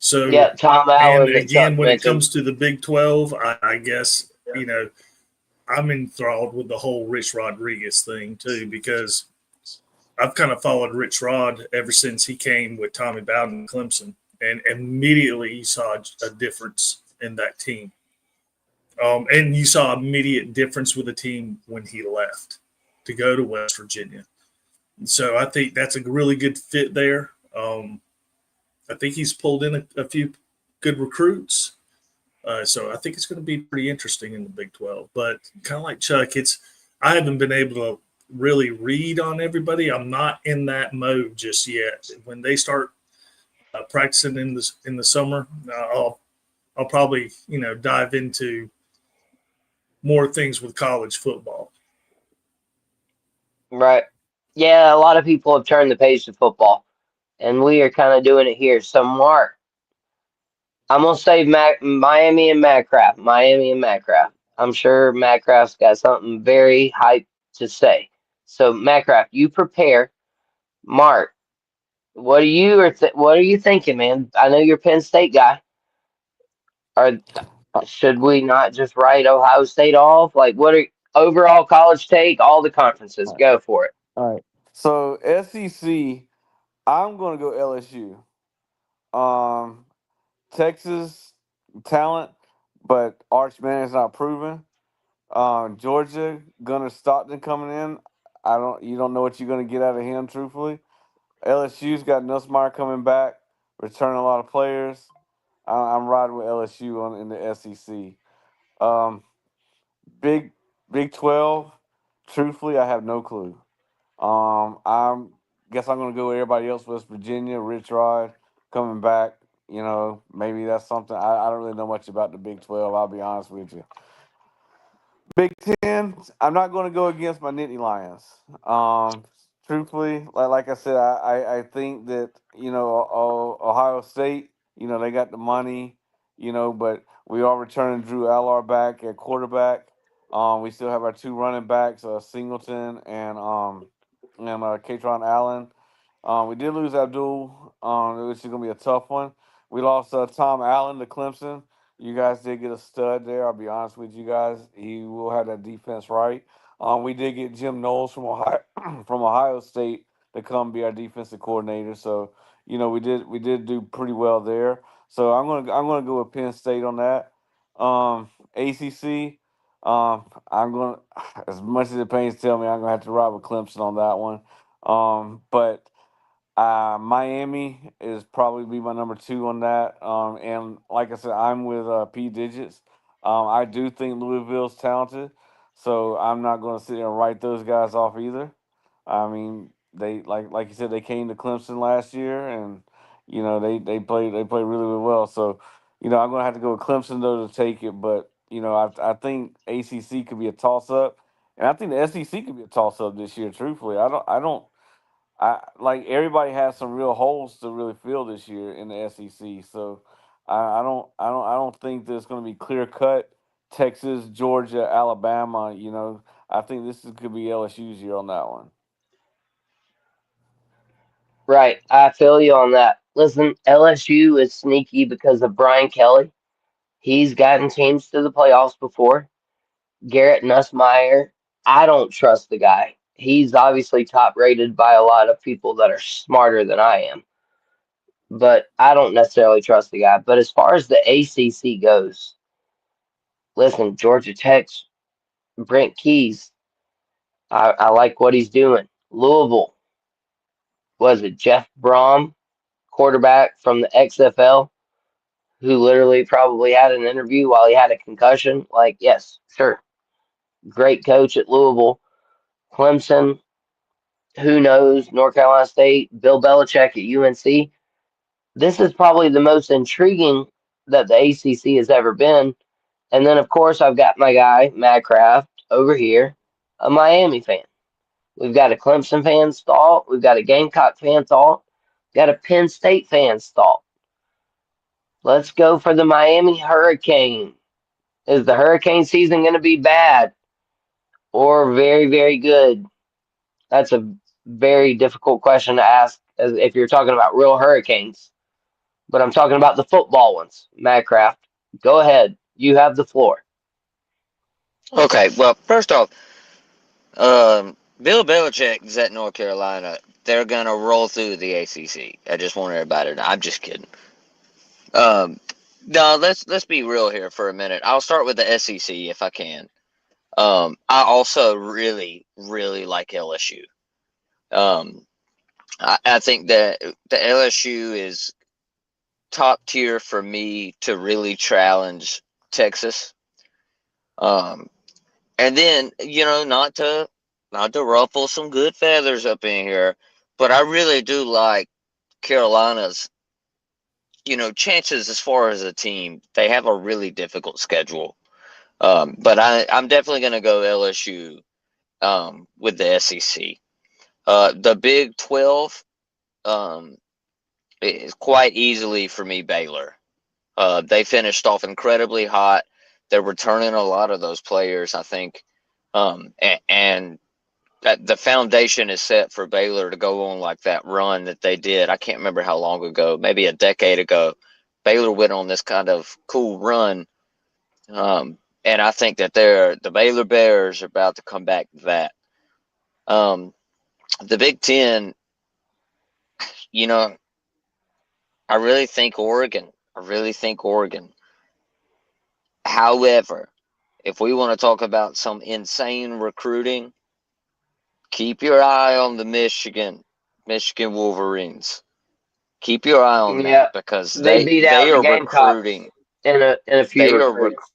So, Yeah, Tom and Allen that again, Chuck when it mentioned. comes to the Big 12, I guess I'm enthralled with the whole Rich Rodriguez thing too because I've kind of followed Rich Rod ever since he came with Tommy Bowden and Clemson, and immediately you saw a difference in that team. And you saw immediate difference with the team when he left to go to West Virginia. So I think that's a really good fit there. I think he's pulled in a few good recruits. So I think it's going to be pretty interesting in the Big 12. But kind of like Chuck, I haven't been able to really read on everybody. I'm not in that mode just yet. When they start practicing in the summer, I'll probably dive into more things with college football. Right. Yeah, a lot of people have turned the page to football, and we are kind of doing it here. So, Mark, I'm gonna say Miami and Madcraft. Miami and Madcraft. I'm sure Madcraft's got something very hype to say. So, Madcraft, you prepare. Mark, what are you thinking, man? I know you're a Penn State guy. Are Should we not just write Ohio State off? Like, what are overall college take? All the conferences, All go for it. right. So SEC, I'm going to go LSU. Um, Texas talent, but Arch Manning's not proven. Georgia, Gunnar Stockton coming in. You don't know what you're going to get out of him, truthfully. LSU's got Nussmeier coming back, returning a lot of players. I'm riding with LSU in the SEC. Um, Big Big 12. Truthfully, I have no clue. I'm guess I'm gonna go with everybody else. West Virginia, Rich Rod coming back. Maybe that's something. I don't really know much about the Big 12. I'll be honest with you. Big Ten, I'm not going to go against my Nittany Lions. Truthfully, like I said, I think that Ohio State, they got the money, but we are returning Drew Allard back at quarterback. We still have our two running backs, Singleton and Katron Allen. We did lose Abdul, which is going to be a tough one. We lost Tom Allen to Clemson. You guys did get a stud there. I'll be honest with you guys. He will have that defense right. We did get Jim Knowles from Ohio from Ohio State to come be our defensive coordinator. So we did do pretty well there. So I'm gonna go with Penn State on that. ACC. I'm gonna as much as it pains to tell me I'm gonna have to ride with Clemson on that one. But Miami is probably be my number two on that. And like I said, I'm with P Digits. I do think Louisville's talented. So I'm not going to sit there and write those guys off either. I mean, they like you said, they came to Clemson last year, and they played really, really well. So I'm going to have to go with Clemson though to take it. But I think ACC could be a toss up, and I think the SEC could be a toss up this year. Truthfully, I like everybody has some real holes to really fill this year in the SEC. So I don't think there's going to be clear cut Texas, Georgia, Alabama. I think could be LSU's year on that one. Right. I feel you on that. Listen, LSU is sneaky because of Brian Kelly. He's gotten teams to the playoffs before. Garrett Nussmeier, I don't trust the guy. He's obviously top rated by a lot of people that are smarter than I am, but I don't necessarily trust the guy. But as far as the ACC goes, listen, Georgia Tech's Brent Keys, I like what he's doing. Louisville, was it Jeff Brom, quarterback from the XFL, who literally probably had an interview while he had a concussion? Like, yes, sure. Great coach at Louisville. Clemson, who knows? North Carolina State, Bill Belichick at UNC. This is probably the most intriguing that the ACC has ever been. And then, of course, I've got my guy, Madcraft, over here, a Miami fan. We've got a Clemson fan thought. We've got a Gamecock fan thought. Got a Penn State fan thought. Let's go for the Miami Hurricane. Is the hurricane season going to be bad or very, very good? That's a very difficult question to ask as if you're talking about real hurricanes. But I'm talking about the football ones. Madcraft, go ahead. You have the floor. Okay, well, first off, Bill Belichick is at North Carolina. They're gonna roll through the ACC. I just want everybody to know. I'm just kidding. Um, no, let's be real here for a minute. I'll start with the SEC if I can. I also really, really like LSU. Um, I think that the LSU is top tier for me to really challenge Texas. Um, and then not to ruffle some good feathers up in here, but I really do like Carolina's chances as far as a team. They have a really difficult schedule. But I'm definitely going to go LSU with the SEC. The Big 12 um, is quite easily for me Baylor. They finished off incredibly hot. They're returning a lot of those players, I think. And that the foundation is set for Baylor to go on like that run that they did. I can't remember how long ago, maybe a decade ago. Baylor went on this kind of cool run. And I think that the Baylor Bears are about to come back to that. The Big Ten, you know, I really think Oregon. I really think Oregon. However, if we want to talk about some insane recruiting, keep your eye on the Michigan Wolverines. Keep your eye on Yeah, that because they beat they out the are Gamecocks recruiting. in a few They are recruits.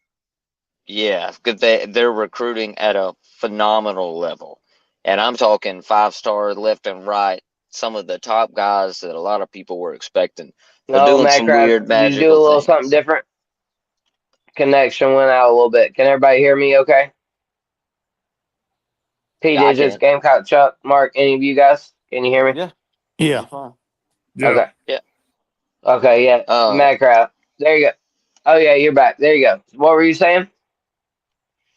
Yeah, because they're recruiting at a phenomenal level, and I'm talking 5-star left and right. Some of the top guys that a lot of people were expecting. They're No, doing some Madcraft, weird did you do magical a little something things. different? Connection went out a little bit. Can everybody hear me okay? P Yeah, I Digits, can. Gamecock, Chuck, Mark, any of you guys? Can you hear me? Yeah, Yeah. you're fine. Yeah. Okay. Yeah. Okay, yeah. Uh, Madcraft. There you go. Oh yeah, you're back. There you go. What were you saying?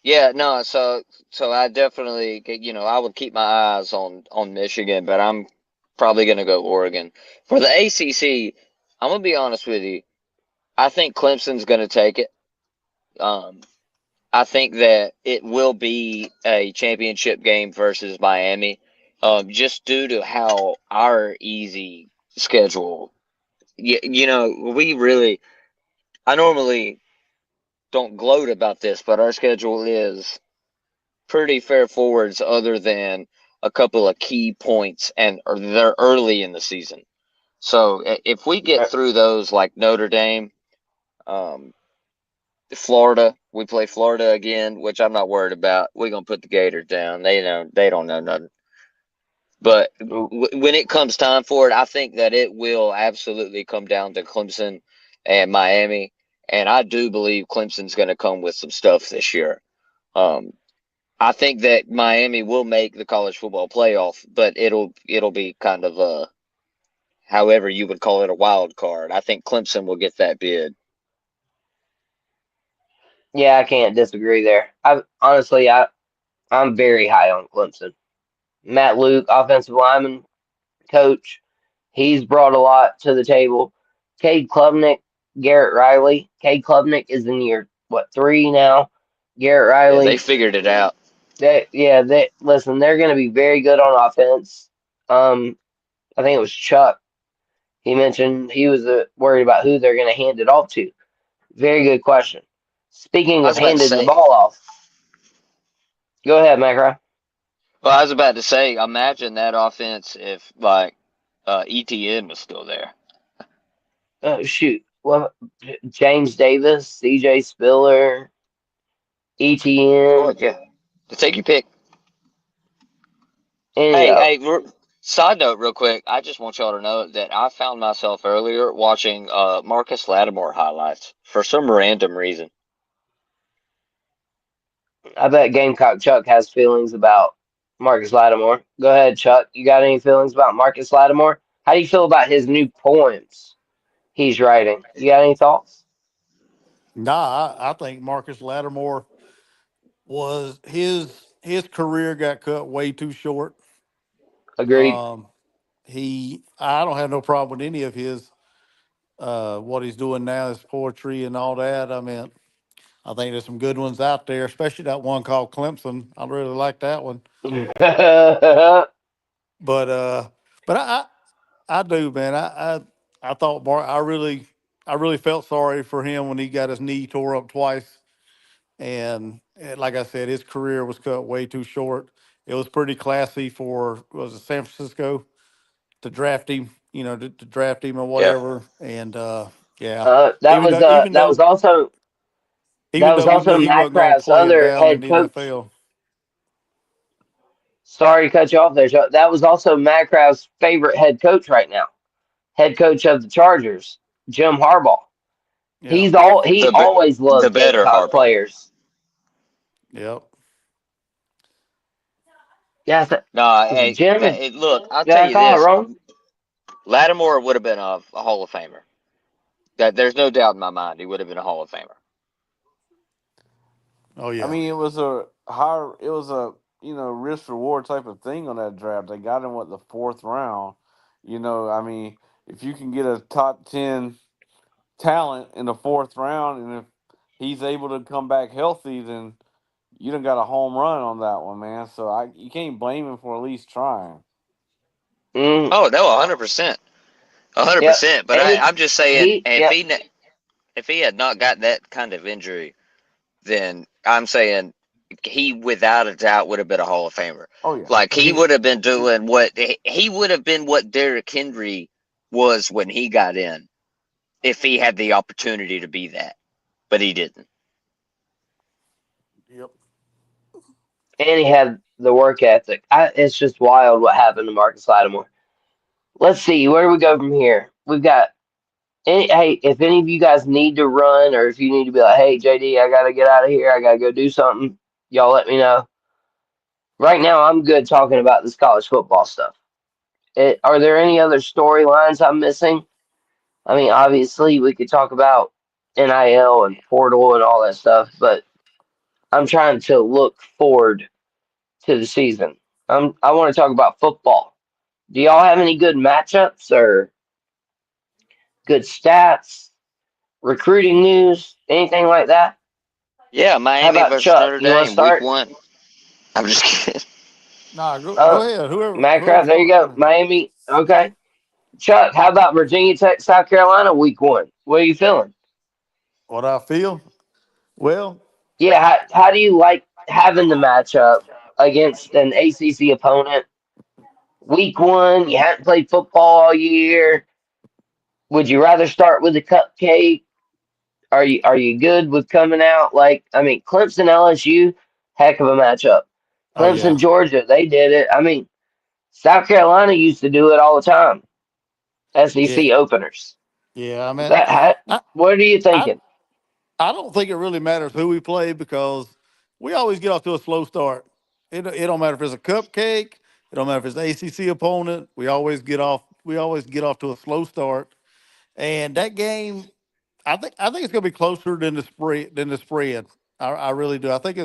yeah. No. So I definitely, I would keep my eyes on Michigan, but I'm probably gonna go Oregon for the ACC. I'm gonna be honest with you. I think Clemson's gonna take it. Um, I think that it will be a championship game versus Miami, just due to how our easy schedule. We really. I normally don't gloat about this, but our schedule is pretty fair forwards, other than a couple of key points, and or they're early in the season. So if we get Right. through those, like Notre Dame, um, Florida, we play Florida again, which I'm not worried about. We're gonna put the Gators down. They don't know nothing. But when it comes time for it, I think that it will absolutely come down to Clemson and Miami, and I do believe Clemson's going to come with some stuff this year. Um, I think that Miami will make the college football playoff, but it'll be kind of however you would call it, a wild card. I think Clemson will get that bid. Yeah, I can't disagree there. I'm very high on Clemson. Matt Luke, offensive lineman coach, he's brought a lot to the table. Cade Klubnik, Garrett Riley. Cade Klubnik is in year what 3 now. Garrett Yeah, they Riley, figured it out. they listen. They're going to be very good on offense. Um, I think it was Chuck. He mentioned he was worried about who they're going to hand it off to. Very good question. Speaking I of was about to handing the say. ball off, go ahead, Macro. Well, I was about to say, imagine that offense if like ETN was still there. Oh shoot, well, James Davis, C.J. Spiller, Oh ETN, yeah, to take your pick. any Hey, of hey, side note, real quick. I just want y'all to know that I found myself earlier watching Marcus Lattimore highlights for some random reason. them. I bet Gamecock Chuck has feelings about Marcus Lattimore. Go ahead, Chuck. You got any feelings about Marcus Lattimore? How do you feel about his new poems he's writing? You got any thoughts? Nah, I think Marcus Lattimore was his career got cut way too short. Agreed. Um, I don't have no problem with any of his what he's doing now, his poetry and all that. I mean, I think there's some good ones out there, especially that one called Clemson. I really like that one. But but I do, man. I thought I really felt sorry for him when he got his knee tore up twice. And like I said, his career was cut way too short. It was pretty classy for was it San Francisco to draft him, to draft him or Yeah. whatever. And yeah, that was that even was though we also knew he Matt wasn't going to Craft's play it other down in head the coach. NFL. Sorry to cut you off there, Chuck. That was also Matt Craft's favorite head coach right now. Head coach of the Chargers, Jim Harbaugh. Yeah, He The always the loved better Gamecock Harbaugh. players. yep. Yeah, Nah, is it hey, Jim? look, I'll Did tell I you call it this: wrong? Lattimore would have been a Hall of Famer. That there's no doubt in my mind he would have been a Hall of Famer. Oh I yeah. mean, it was a risk reward type of thing on that draft. They got him what the fourth round. I mean, if you can get a top 10 talent in the fourth round, and if he's able to come back healthy, then you done got a home run on that one, man. So you can't blame him for at least trying. Mm, Oh no, 100%, a hundred yep. percent. But And I'm just saying, yep. if he had not got that kind of injury, then I'm saying he without a doubt would have been a Hall of Famer. Oh yeah, Like he he would have been doing what he would have been what Derrick Henry was when he got in, if he had the opportunity to be that, but he didn't. Yep. And he had the work ethic. It's just wild what happened to Marcus Lattimore. Let's see. Where do we go from here? We've got. Hey, if any of you guys need to run, or if you need to be like, hey, JD, I got to get out of here. I got to go do something. Y'all let me know. Right now, I'm good talking about this college football stuff. Are there any other storylines I'm missing? I mean, obviously, we could talk about NIL and portal and all that stuff, but I'm trying to look forward to the season. I want to talk about football. Do y'all have any good matchups or good stats, recruiting news, anything like that? Yeah, How Miami about versus Chuck? Notre You want to Dame, week start? one. I'm just kidding. Nah, go Uh, ahead. Matt Craft, Whoever's there you going. go. Miami. Okay. Chuck, how about Virginia Tech, South Carolina, week one? What are you feeling? What I feel. Well, Yeah, how do you like having the matchup against an ACC opponent? Week one, you haven't played football all year. Would you rather start with a cupcake? Are you good with coming out? Like, I mean, Clemson LSU, heck of a matchup. Oh yeah, Clemson Georgia, they did it. I mean, South Carolina used to do it all the time. yeah, SEC openers. yeah. I mean, That I, what are you I, thinking? I don't think it really matters who we play because we always get off to a slow start. It don't matter if it's a cupcake. It don't matter if it's an ACC opponent. We always get off. We always get off to a slow start. And that game, I think it's going to be closer than the spread. I really do. I think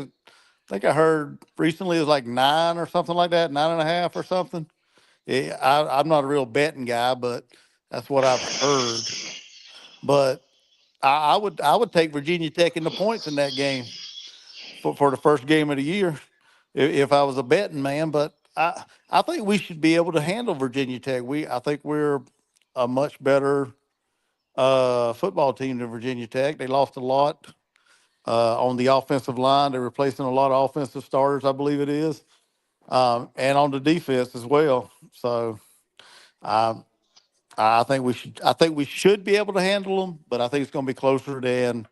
I heard recently it was like 9 or something like that, 9.5 or something. Yeah, I'm not a real betting guy, but that's what I've heard. But I would take Virginia Tech in the points in that game for the first game of the year if I was a betting man. But I think we should be able to handle Virginia Tech. I think we're a much better football team than Virginia Tech. They lost a lot on the offensive line. They're replacing a lot of offensive starters, I believe it is, and on the defense as well. So. Um, I think we should be able to handle them, but I think it's going to be closer than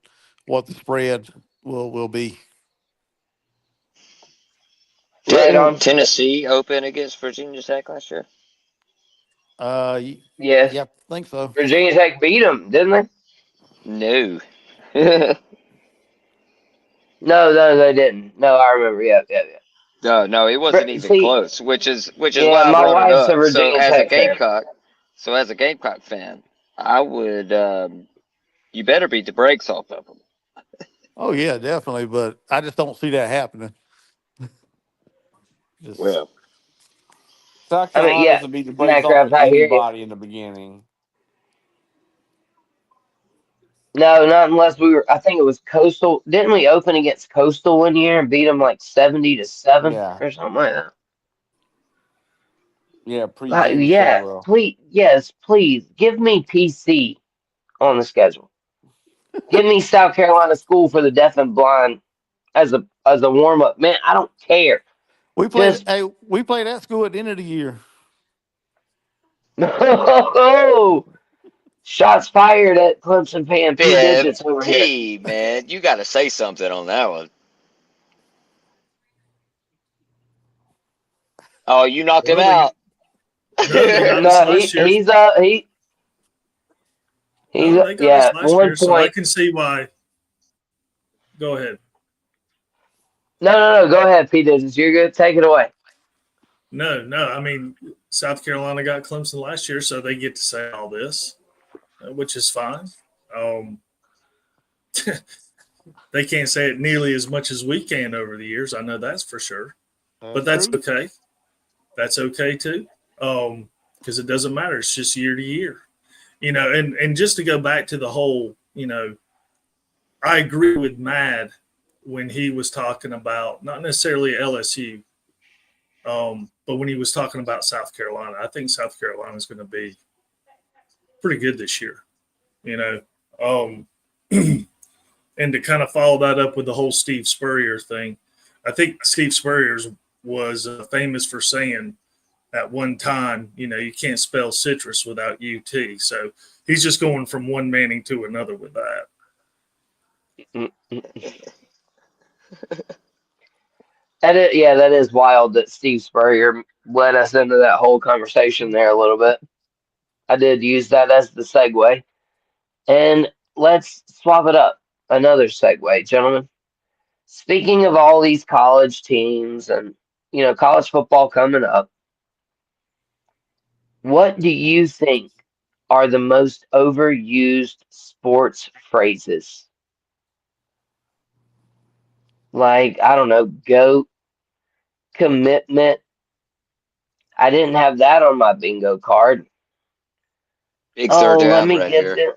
what the spread will be. Right Didn't on. Tennessee open against Virginia Tech last year? Yes. Yeah, I think so. Virginia Tech beat them, didn't they? No. No, no, they didn't. No, I remember. Yeah, yeah, yeah. No, no, it wasn't even See, close. Which is yeah, why I my brought it wife's a up. Virginia Tech fan. So as a Gamecock fan, I would you better beat the brakes off of them. Oh yeah, definitely. But I just don't see that happening. Just Well, South I mean, Carolina yeah, doesn't beat the brakes off Matt of I hear you. anybody in the beginning. No, not unless we were. I think it was Coastal. Didn't we open against Coastal one year and beat them like 70-7 Yeah, or something like that? yeah, pre Jamie Yeah, Chadwell. please, yes, please give me PC on the schedule. Give me South Carolina School for the Deaf and Blind as a warm up. Man, I don't care. we played. Just Hey, we played at school at the end of the year. no shots fired at Clemson fan P yeah, digits over here. P man, you got to say something on that one. Oh, you knocked him Well, they out. no, they got us No, last year. he's No, they got us yeah, last one year, so I point. can see why. Go ahead. No, no, no. Go ahead, P digits. You're good. Take it away. No, no. I mean, South Carolina got Clemson last year, so they get to say all this, which is fine. Um, they can't say it nearly as much as we can over the years. I know that's for sure, That's but that's true. okay. That's okay too, because it doesn't matter. It's just year to year, And just to go back to the whole, I agree with Mad when he was talking about not necessarily LSU, but when he was talking about South Carolina. I think South Carolina is going to be pretty good this year. You know, um, and to kind of follow that up with the whole Steve Spurrier thing, I think Steve Spurrier was famous for saying at one time, you can't spell citrus without UT. So he's just going from one Manning to another with that. Yeah, that is wild that Steve Spurrier led us into that whole conversation there a little bit. I did use that as the segue. And let's swap it up. Another segue, gentlemen. Speaking of all these college teams and college football coming up, what do you think are the most overused sports phrases? Like, I don't know, GOAT, commitment. I didn't have that on my bingo card. Big third Oh, let down me right give here. them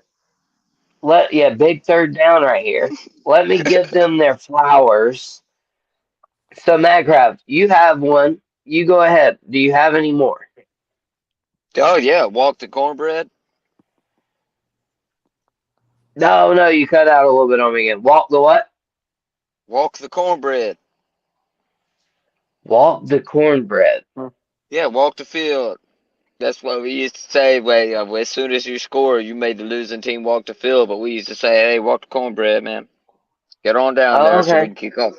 yeah, big third down right here. Let me give them their flowers. So, Magcraft, you have one. You go ahead. Do you have any more? Oh yeah, walk the cornbread. No, no, you cut out a little bit on me again. Walk the what? Walk the cornbread. Walk the cornbread. Hmm. Yeah, walk the field. That's what we used to say. As soon as you score, you made the losing team walk the field. But we used to say, "Hey, walk the cornbread, man. Get on down Oh, there so we okay. can kick off."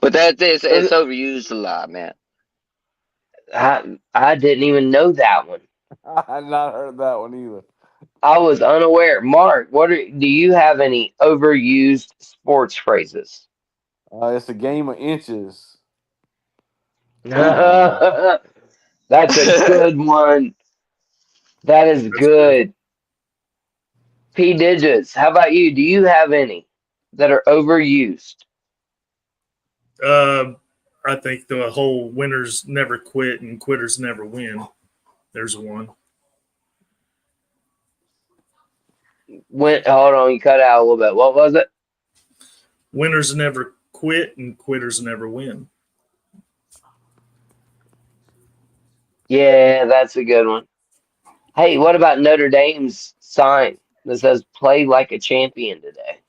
But it's It, overused a lot, man. I didn't even know that one. I had not heard that one either. I was unaware. Mark, do you have any overused sports phrases? It's a game of inches. Um, That's a good one. That is That's good. good. P digits. How about you? Do you have any that are overused? Uh, I think the whole winners never quit and quitters never win. There's one. Hold on, you cut out a little bit. What was it? Winners never quit and quitters never win. Yeah, that's a good one. Hey, what about Notre Dame's sign that says "Play like a champion" today?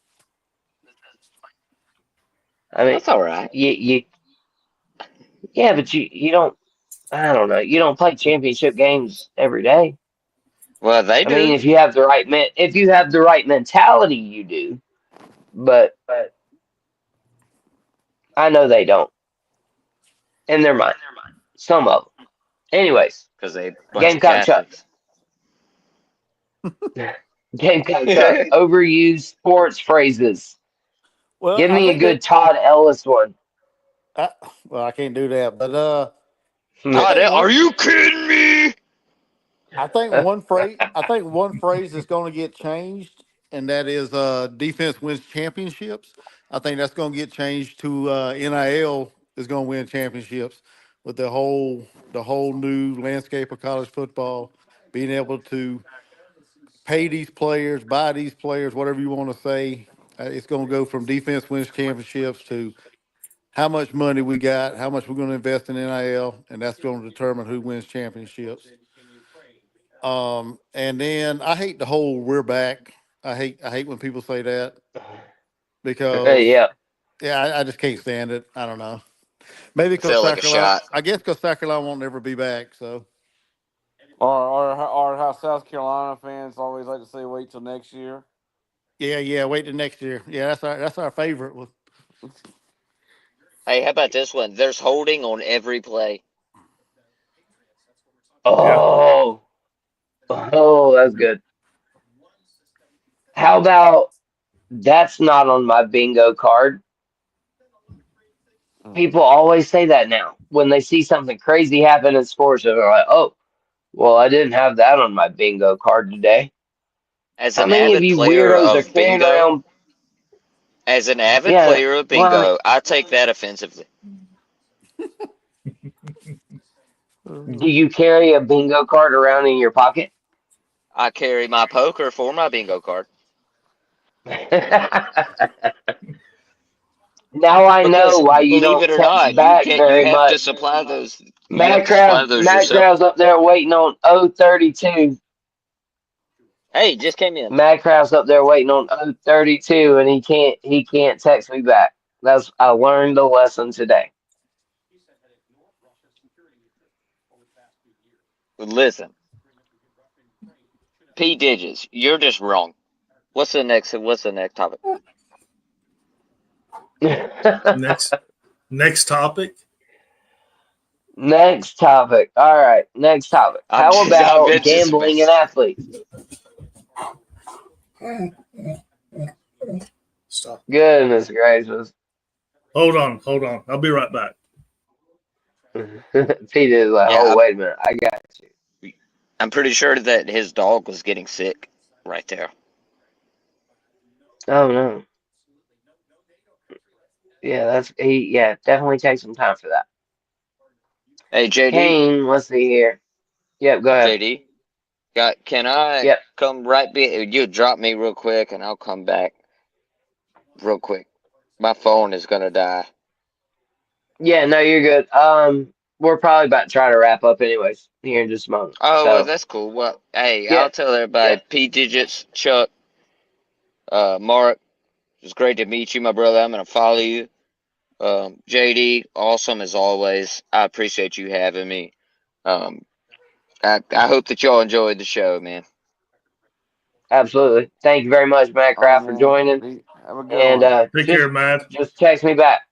I mean, That's all right. you yeah, but you don't. I don't know. You don't play championship games every day. Well, they I mean, do. if you have the if you have the right mentality, you do. But I know they don't in their mind. Some of them. Anyways, Because they a bunch of Gamecock Chuck. Catholics. Gamecock Chuck. Overused sports phrases. Well, Give I me a think good that Todd Ellis one. I, well, I can't do that, but I Todd, think are one. you kidding me? I think one phrase is going to get changed, and that is defense wins championships. I think that's going to get changed to NIL is going to win championships with the whole new landscape of college football, being able to pay these players, buy these players, whatever you want to say. It's going to go from defense wins championships to how much money we got, how much we're going to invest in NIL, and that's going to determine who wins championships. And then I hate the whole "we're back." I hate when people say that because Yeah. yeah, I just can't stand it. I don't know. Maybe I because feel like South a Carolina, shot. I guess because South Carolina won't never be back. So or how South Carolina fans always like to say, "Wait till next year." yeah, yeah. Wait till next year. Yeah, that's our favorite. Hey, how about this one? There's holding on every play. Yeah. Oh, oh, that's good. How about that's not on my bingo card? Mm. People always say that now when they see something crazy happen in sports. They're like, "Oh, well, I didn't have that on my bingo card today." As How an many of avid you player weirdos are of carrying bingo, around? as an avid Yeah, player of well, I mean, bingo, I take that offensively. do you carry a bingo card around in your pocket? I carry my poker for my bingo card Now I know because, why you believe don't it or text not, you back can't. You very have to much. supply those. You have to supply those Matt yourself. Krause up there waiting on 032. Hey, just came in. Matt Krause up there waiting on 032, and he can't text me back. I learned a lesson today. Listen, P digits. You're just wrong. What's the next? What's the next topic? Next next topic. Next topic. All right, next topic. How I'm about just gambling and messing. athletes? Stop. Goodness gracious. Hold on. I'll be right back. Peter is like, oh, Yeah, wait a minute. I got you. I'm pretty sure that his dog was getting sick right there. Oh, no. Yeah, yeah, definitely take some time for that. Hey, JD, Kane, let's see here. Yep, go ahead. JD, can I Yep. come right be you drop me real quick and I'll come back real quick. My phone is gonna die. Yeah, no, you're good. We're probably about to try to wrap up anyways here in just a moment. Oh well, So, that's cool. Well, hey, yeah, I'll tell yeah. everybody. P digits, Chuck, Mark. It's great to meet you, my brother. I'm gonna follow you. JD, awesome as always. I appreciate you having me. Um, I hope that y'all enjoyed the show, man. Absolutely. Thank you very much, Matt All right, Kraft, for man. joining. Have a good And one. Take care, Matt. just text me back.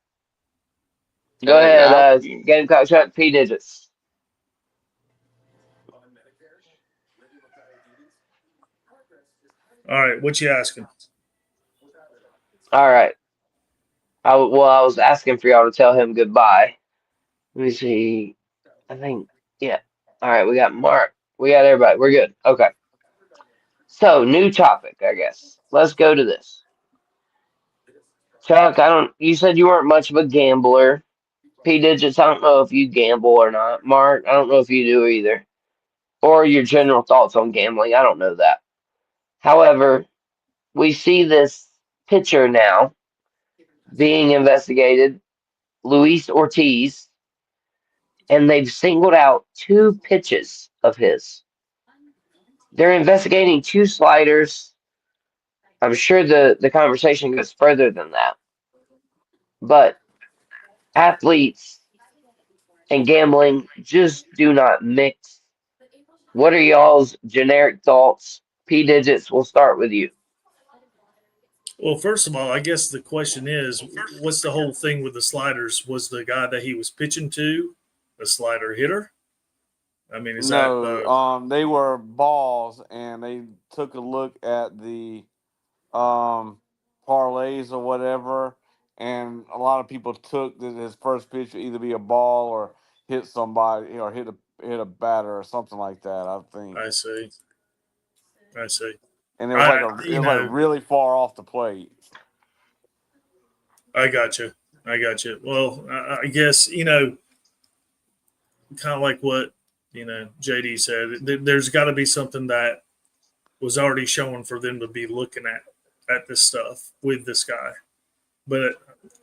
Go Okay, ahead, I, Gamecock Chuck P digits. All right, what you asking? All right. I was asking for y'all to tell him goodbye. Let me see. I think, yeah. All right, we got Mark. We got everybody. We're good. Okay. So, new topic, I guess. Let's go to this. Chuck, you said you weren't much of a gambler. P digits, I don't know if you gamble or not. Mark, I don't know if you do either. Or your general thoughts on gambling. I don't know that. However, we see this pitcher now being investigated, Luis Ortiz, and they've singled out two pitches of his. They're investigating two sliders. I'm sure the conversation goes further than that. But athletes and gambling just do not mix. What are y'all's generic thoughts? P digits, we'll start with you. Well, first of all, I guess the question is, what's the whole thing with the sliders? Was the guy that he was pitching to a slider hitter? I mean, is that No, they were balls, and they took a look at the um parlays or whatever, and a lot of people took that his first pitch would either be a ball or hit somebody or hit a batter or something like that. I think, I see, I see. and I it was like really far off the plate. I got you, I got you. Well, I guess kind of like what JD said. There's got to be something that was already shown for them to be looking at this stuff with this guy. But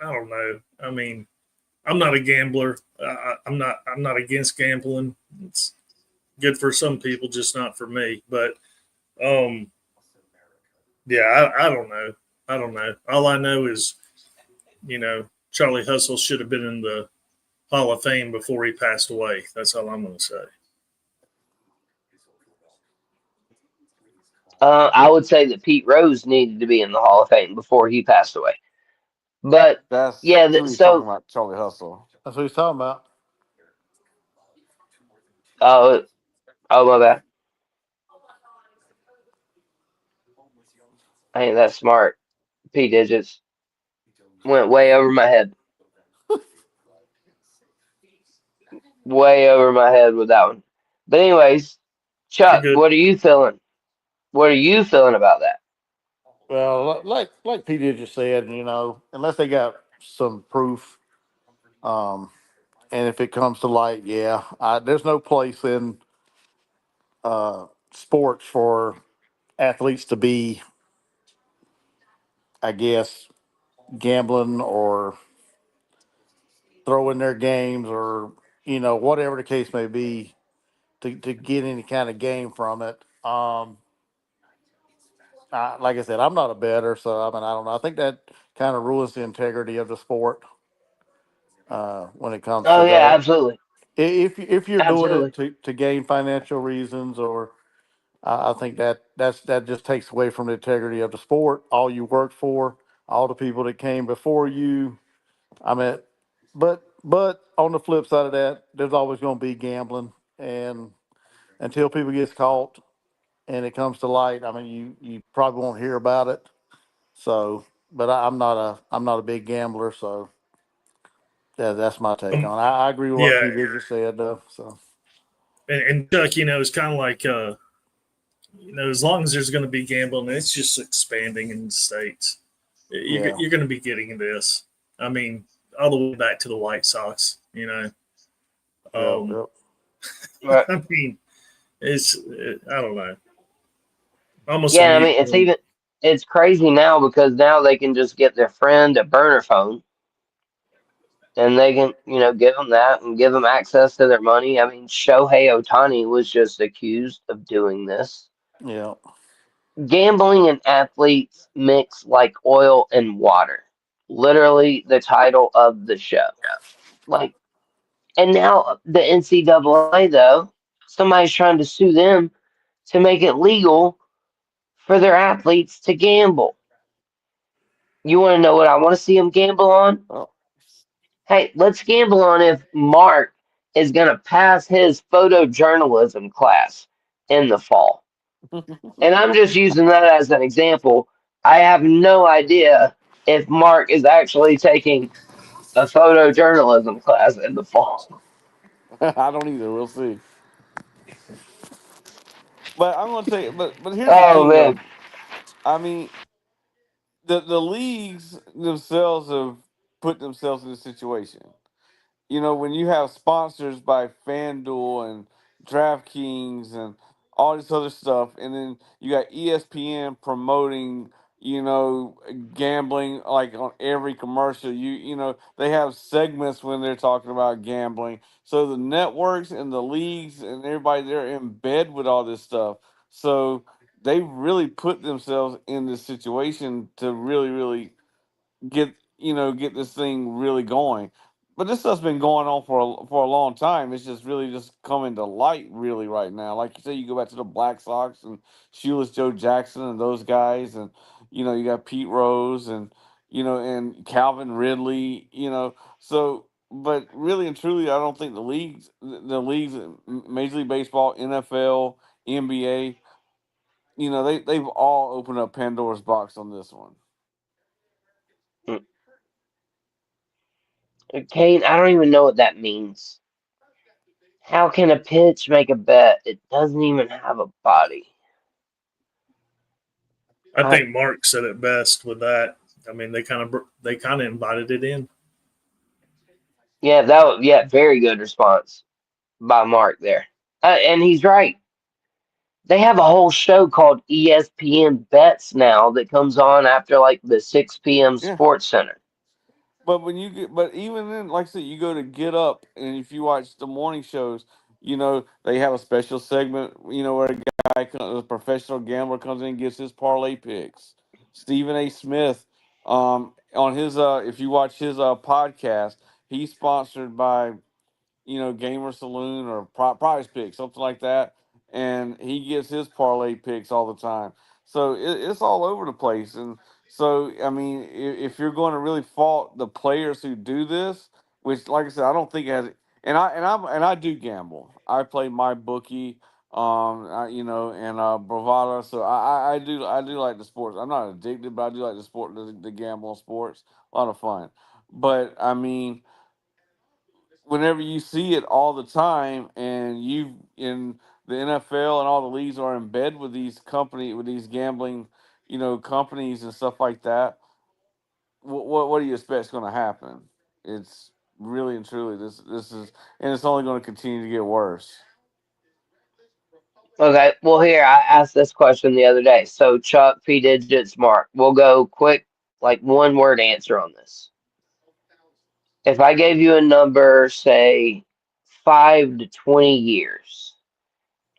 I don't know. I mean, I'm not a gambler. I'm not against gambling. It's good for some people, just not for me. But um, yeah, I don't know. I don't know. All I know is Charlie Hustle should have been in the Hall of Fame before he passed away. That's all I'm going to say. I would say that Pete Rose needed to be in the Hall of Fame before he passed away. But That's yeah, who he's talking so about, Charlie Hustle. That's what he's talking about. uh, oh my bad, I ain't that smart. P digits went way over my head, way over my head with that one. But anyways, You're Chuck, good. what are you feeling? What are you feeling about that? Well, like Peter just said, unless they got some proof, um, and if it comes to light, yeah, there's no place in sports for athletes to be, I guess, gambling or throwing their games or whatever the case may be to get any kind of game from it. Like I said, I'm not a bettor, so I mean I don't know. I think that kind of ruins the integrity of the sport when it comes to Oh yeah, that. absolutely, If you're doing it absolutely. to gain financial reasons, or I think that just takes away from the integrity of the sport. All you worked for, all the people that came before you. I mean, but on the flip side of that, there's always going to be gambling, and until people gets caught and it comes to light, I mean, you probably won't hear about it. So, but I'm not a big gambler, so yeah, that's my take Um, on it. I agree with what yeah, Pete just said, though. So and Chuck, it's kind of like as long as there's going to be gambling, it's just expanding in the states. yeah, You're going to be getting this. I mean, all the way back to the White Sox. yep, Um, yep, Right. I mean, I don't know, almost a Yeah, I mute mean point. it's crazy now because now they can just get their friend a burner phone and they can give them that and give them access to their money. I mean, Shohei Otani was just accused of doing this. yeah, Gambling and athletes mix like oil and water. Literally the title of the show. Like, and now the NCAA though somebody's trying to sue them to make it legal for their athletes to gamble. You want to know what I want to see them gamble on? Oh. Hey, let's gamble on if Mark is going to pass his photojournalism class in the fall. And I'm just using that as an example. I have no idea if Mark is actually taking a photojournalism class in the fall. I don't either. We'll see. But I'm gonna tell you. But here's the Oh thing, though. man, I mean, the leagues themselves have put themselves in this situation. You know, when you have sponsors by FanDuel and DraftKings and all this other stuff, and then you got ESPN promoting, gambling like on every commercial. You know, they have segments when they're talking about gambling. So the networks and the leagues and everybody, they're in bed with all this stuff. So they really put themselves in this situation to really, really get this thing really going. But this stuff's been going on for a long time. It's just really just coming to light really right now. Like you say, you go back to the Black Sox and Shoeless Joe Jackson and those guys, and you got Pete Rose and and Calvin Ridley. So but really and truly, I don't think the leagues, Major League Baseball, NFL, NBA, they've all opened up Pandora's box on this one. Kane, I don't even know what that means. How can a pitch make a bet? It doesn't even have a body. I I think Mark said it best with that. I mean, they kind of invited it in. yeah, very good response by Mark there. And he's right. They have a whole show called ESPN Bets now that comes on after like the 6 p.m. Yeah. Sports Center. But but even then, like I said, you go to Get Up, and if you watch the morning shows, they have a special segment, where a professional gambler comes in and gives his parlay picks. Stephen A. Smith, on his if you watch his podcast, he's sponsored by Gamer Saloon or Prize Picks, something like that. And he gives his parlay picks all the time. So it's all over the place. And so, I mean, if you're going to really fault the players who do this, which, like I said, I don't think it has. And I do gamble. I play my bookie, and Bravada. So I do like the sports. I'm not addicted, but I do like the gamble on sports. A lot of fun. But I mean, whenever you see it all the time, and you in the NFL and all the leagues are in bed with these gambling, companies and stuff like that. What do you expect is going to happen? It's really and truly this is, and it's only going to continue to get worse. Okay, well, here, I asked this question the other day. So, Chuck, P. Digits, Mark, we'll go quick, like one word answer on this. If I gave you a number, say 5 to 20 years,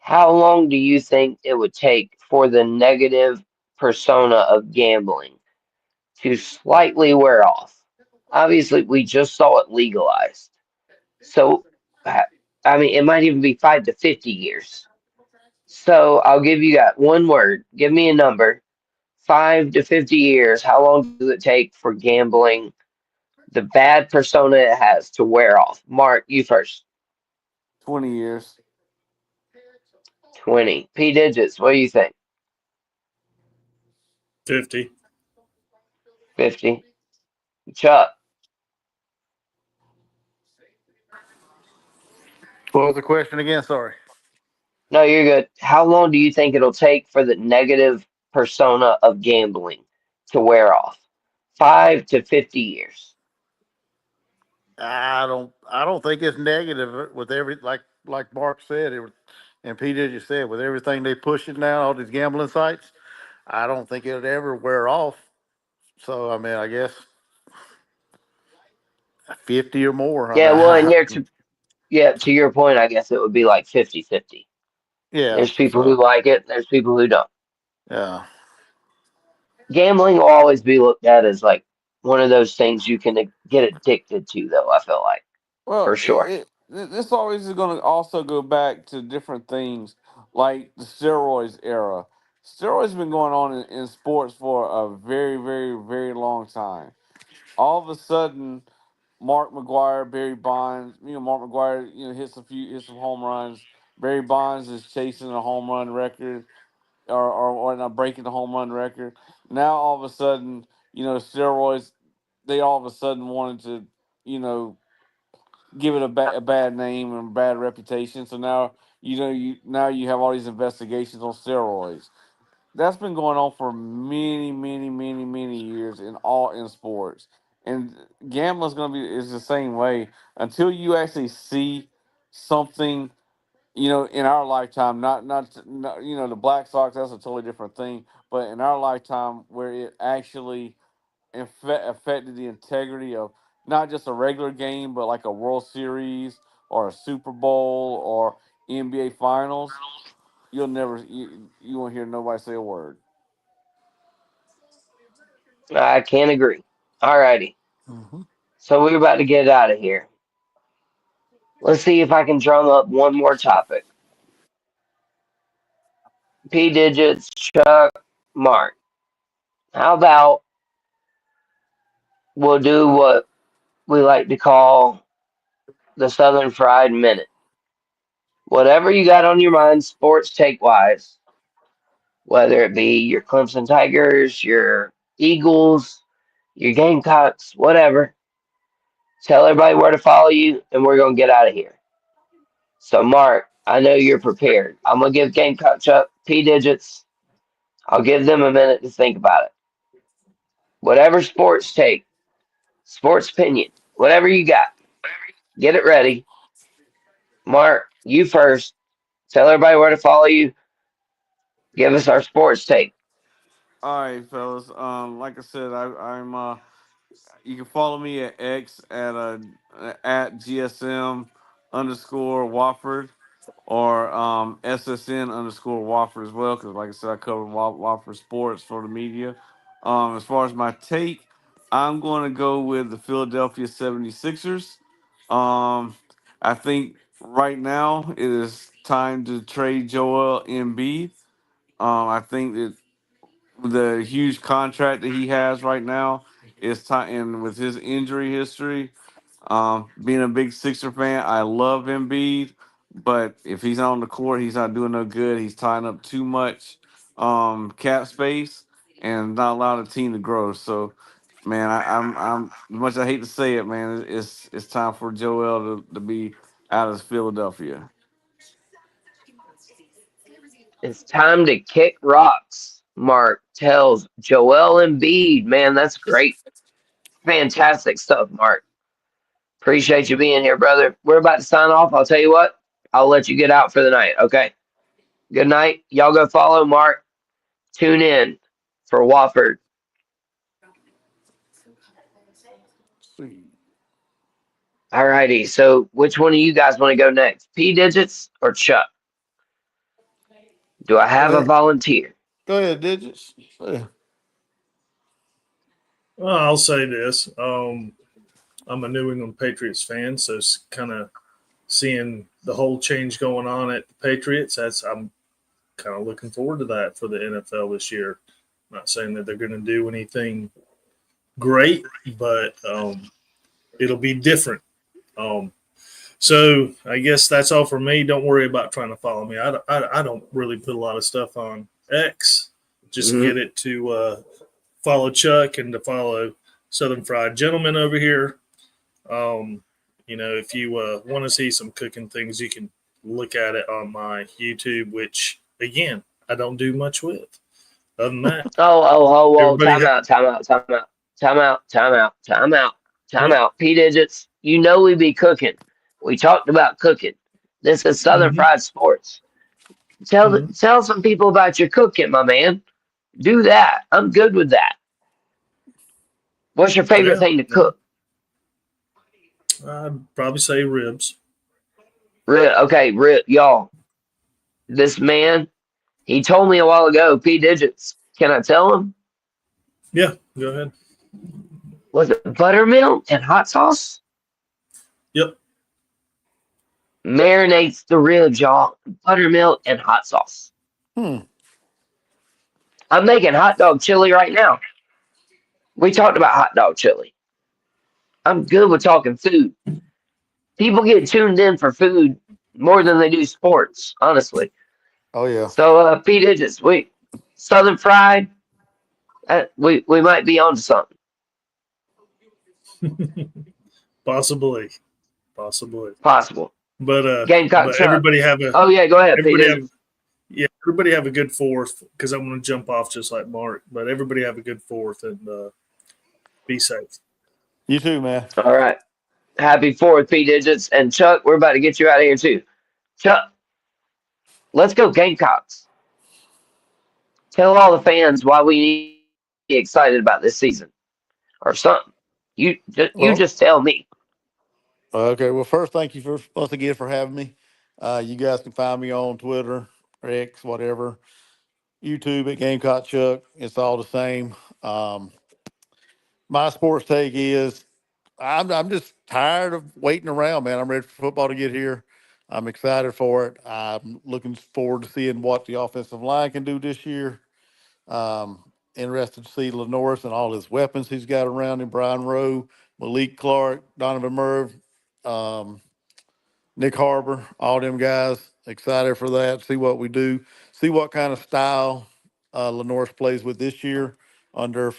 how long do you think it would take for the negative persona of gambling to slightly wear off? Obviously, we just saw it legalized. So, I I mean, it might even be 5 to 50 years. So, I'll give you that one word. Give me a number. 5 to 50 years. How long does it take for gambling, the bad persona it has, to wear off? Mark, you first. 20 years. 20. P digits, what do you think? 50. 50. Chuck. What was the question again? Sorry. No, you're good. How long do you think it'll take for the negative persona of gambling to wear off? 5 to 50 years. I don't think it's negative with like Mark said and Peter just said with everything they pushing now, all these gambling sites. I don't think it'll ever wear off. So I mean, I guess 50 or more. I Yeah, well, and you're mean, to your point, I guess it would be like 50-50. yeah. There's people who So like it, there's people who don't. yeah, Gambling will always be looked at as like one of those things you can get addicted to, though, I feel like, Well, for sure. this always is going to also go back to different things like the steroids era. Steroids been going on in sports for a very, very, very long time. All of a sudden, Mark McGuire, Barry Bonds, Mark McGuire, hits some home runs. Barry Bonds is chasing a home run record or not breaking the home run record. Now all of a sudden, steroids, they all of a sudden wanted to, you know, give it a bad name and bad reputation. So now you have all these investigations on steroids. That's been going on for many, many, many, many years in sports. And gambling's gonna be is the same way until you actually see something, in our lifetime. Not the Black Sox. That's a totally different thing. But in our lifetime, where it actually affected the integrity of not just a regular game, but like a World Series or a Super Bowl or NBA Finals, you won't hear nobody say a word. I can't agree. Alrighty. Hmm. So we're about to get out of here. Let's see if I can drum up one more topic. P digits, Chuck, Mark. How about we'll do what we like to call the Southern Fried Minute. Whatever you got on your mind, sports take wise, whether it be your Clemson Tigers, your Eagles, your Gamecocks, whatever. Tell everybody where to follow you, and we're going to get out of here. So, Mark, I know you're prepared. I'm going to give Gamecock Chuck P digits. I'll give them a minute to think about it. Whatever sports take, sports opinion, whatever you got, get it ready. Mark, you first. Tell everybody where to follow you. Give us our sports take. All right, fellas. Like I said, I'm you can follow me at X at GSM underscore Wofford or SSN underscore Wofford as well. Because like I said, I cover Wofford sports for the media. As far as my take, I'm going to go with the Philadelphia 76ers. I think right now it is time to trade Joel Embiid. I think that the huge contract that he has right now is time, and with his injury history, being a big Sixer fan, I love Embiid, but if he's not on the court, he's not doing no good. He's tying up too much cap space and not allowing the team to grow. So, man, I'm as much as I hate to say it, man, it's time for Joel to be out of Philadelphia. It's time to kick rocks. Mark tells Joel Embiid. Man, that's great. Fantastic stuff, Mark. Appreciate you being here, brother. We're about to sign off. I'll tell you what, I'll let you get out for the night, okay? Good night. Y'all go follow Mark. Tune in for Wofford. Sweet. Alrighty. So, which one of you guys want to go next? P digits or Chuck? Do I Go have a ahead. volunteer? Go ahead, digits. Yeah. Well, I'll say this. I'm a New England Patriots fan, so it's kind of seeing the whole change going on at the Patriots. I'm kind of looking forward to that for the NFL this year. Not saying that they're going to do anything great, but it'll be different. Um, so I guess that's all for me. Don't worry about trying to follow me. I don't really put a lot of stuff on X. Just Hmm. get it to follow Chuck and to follow Southern Fried Gentleman over here. Um, if you want to see some cooking things, you can look at it on my YouTube, which again I don't do much with. Other than that, Oh. everybody, Time out, time out, time out, time out, time out, time out, time yep, out. P digits, you know we be cooking. We talked about cooking. This is Southern mm-hmm, Fried Sports. mm-hmm, Tell some people about your cooking, my man. Do that. I'm good with that. What's your favorite yeah, thing to no, cook? I'd probably say ribs. Okay, y'all. This man, he told me a while ago, P digits. Can I tell him? Yeah, go ahead. Was it buttermilk and hot sauce? Yep, marinates the ribs, y'all, in buttermilk and hot sauce. Hmm. I'm making hot dog chili right now. We talked about hot dog chili. I'm good with talking food. People get tuned in for food more than they do sports, honestly. Oh yeah. So, P digits, we Southern fried. We might be onto something Possibly, possibly. possible. Gamecock But Chuck. everybody have a Oh yeah, go ahead, P everybody have digits. yeah, everybody have a good fourth because I'm going to jump off just like Mark. But everybody have a good fourth and be safe. You too, man. All right. Happy fourth, P digits, and Chuck. We're about to get you out of here too. Chuck, let's go Gamecocks. Tell all the fans why we need to be excited about this season or something. You Well, just tell me. okay. Well, first, thank you for once again for having me. You guys can find me on Twitter, or X, whatever, YouTube at Gamecock Chuck. It's all the same. Um, my sports take is I'm just tired of waiting around, man. I'm ready for football to get here. I'm excited for it. I'm looking forward to seeing what the offensive line can do this year. Interested to see Lenoris and all his weapons he's got around him. Brian Rowe, Malik Clark, Donovan Merv, um, Nick Harbor, all them guys. Excited for that. See what we do. See what kind of style Lenoris plays with this year under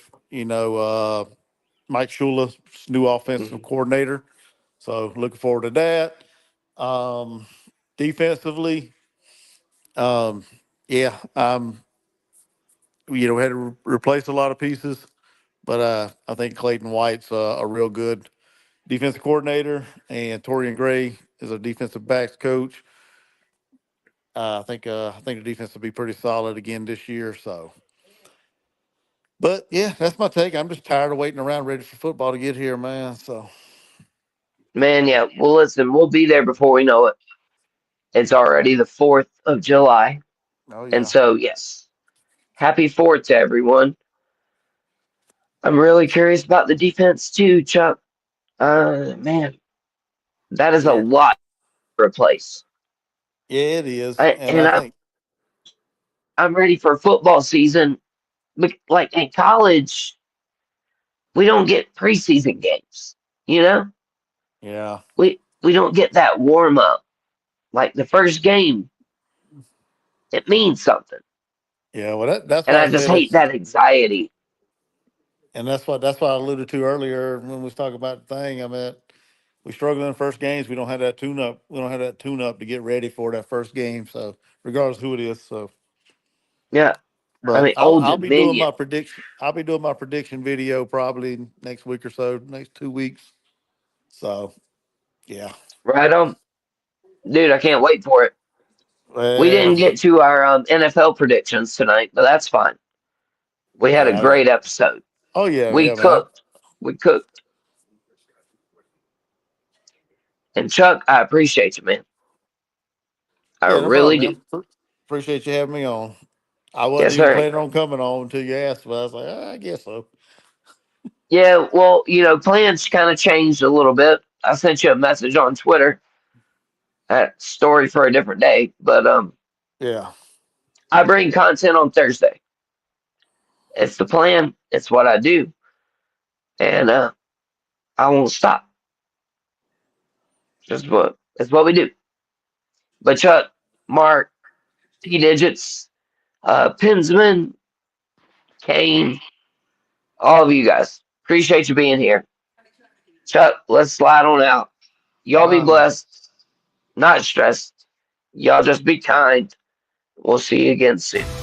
Mike Shula's new offensive Mhm. coordinator. So looking forward to that. Um, Defensively, um, yeah, had to replace a lot of pieces, but I think Clayton White's a real good defensive coordinator, and Torian Gray is a defensive backs coach. I think the defense will be pretty solid again this year. So, but yeah, that's my take. I'm just tired of waiting around, ready for football to get here, man. So, Man, yeah. Well, listen, we'll be there before we know it. It's already the 4th of July. oh And yeah, so, yes, happy 4th to everyone. I'm really curious about the defense too, Chuck. Man, that is a yeah, lot to replace. yeah, it is, and And I think I'm ready for football season. Like in college, we don't get preseason games. You know, yeah, we don't get that warm up. Like the first game, it means something, yeah. Well, that's and why I I just said hate it's that anxiety. And that's what I alluded to earlier when we was talking about the thing. I mean, we struggle in the first games. We don't have that tune up. We don't have that tune up to get ready for that first game. So regardless of who it is. So, Yeah, I but mean, I'll Old I'll be doing Dominion, my prediction. I'll be doing my prediction video probably next week or so, next 2 weeks. So yeah. right on, dude. I can't wait for it. We didn't Well, get to our NFL predictions tonight, but that's fine. We had a yeah. great episode. Oh yeah, We yeah, man. cooked. We cooked. And Chuck, I appreciate you, man. I Yeah, no really problem, do. man. Appreciate you having me on. I wasn't Yes, even sir. planning on coming on until you asked, but I was like, I guess so. Yeah, well, plans kind of changed a little bit. I sent you a message on Twitter. That story for a different day, but Yeah. I bring content on Thursday. It's the plan. It's what I do, and I won't stop. Just what it's what we do. But Chuck, Mark, P Digits, Pinsman, Kane, all of you guys, appreciate you being here. Chuck, let's slide on out. All Y'all be right, man. blessed, not stressed. Y'all just be kind. We'll see you again soon.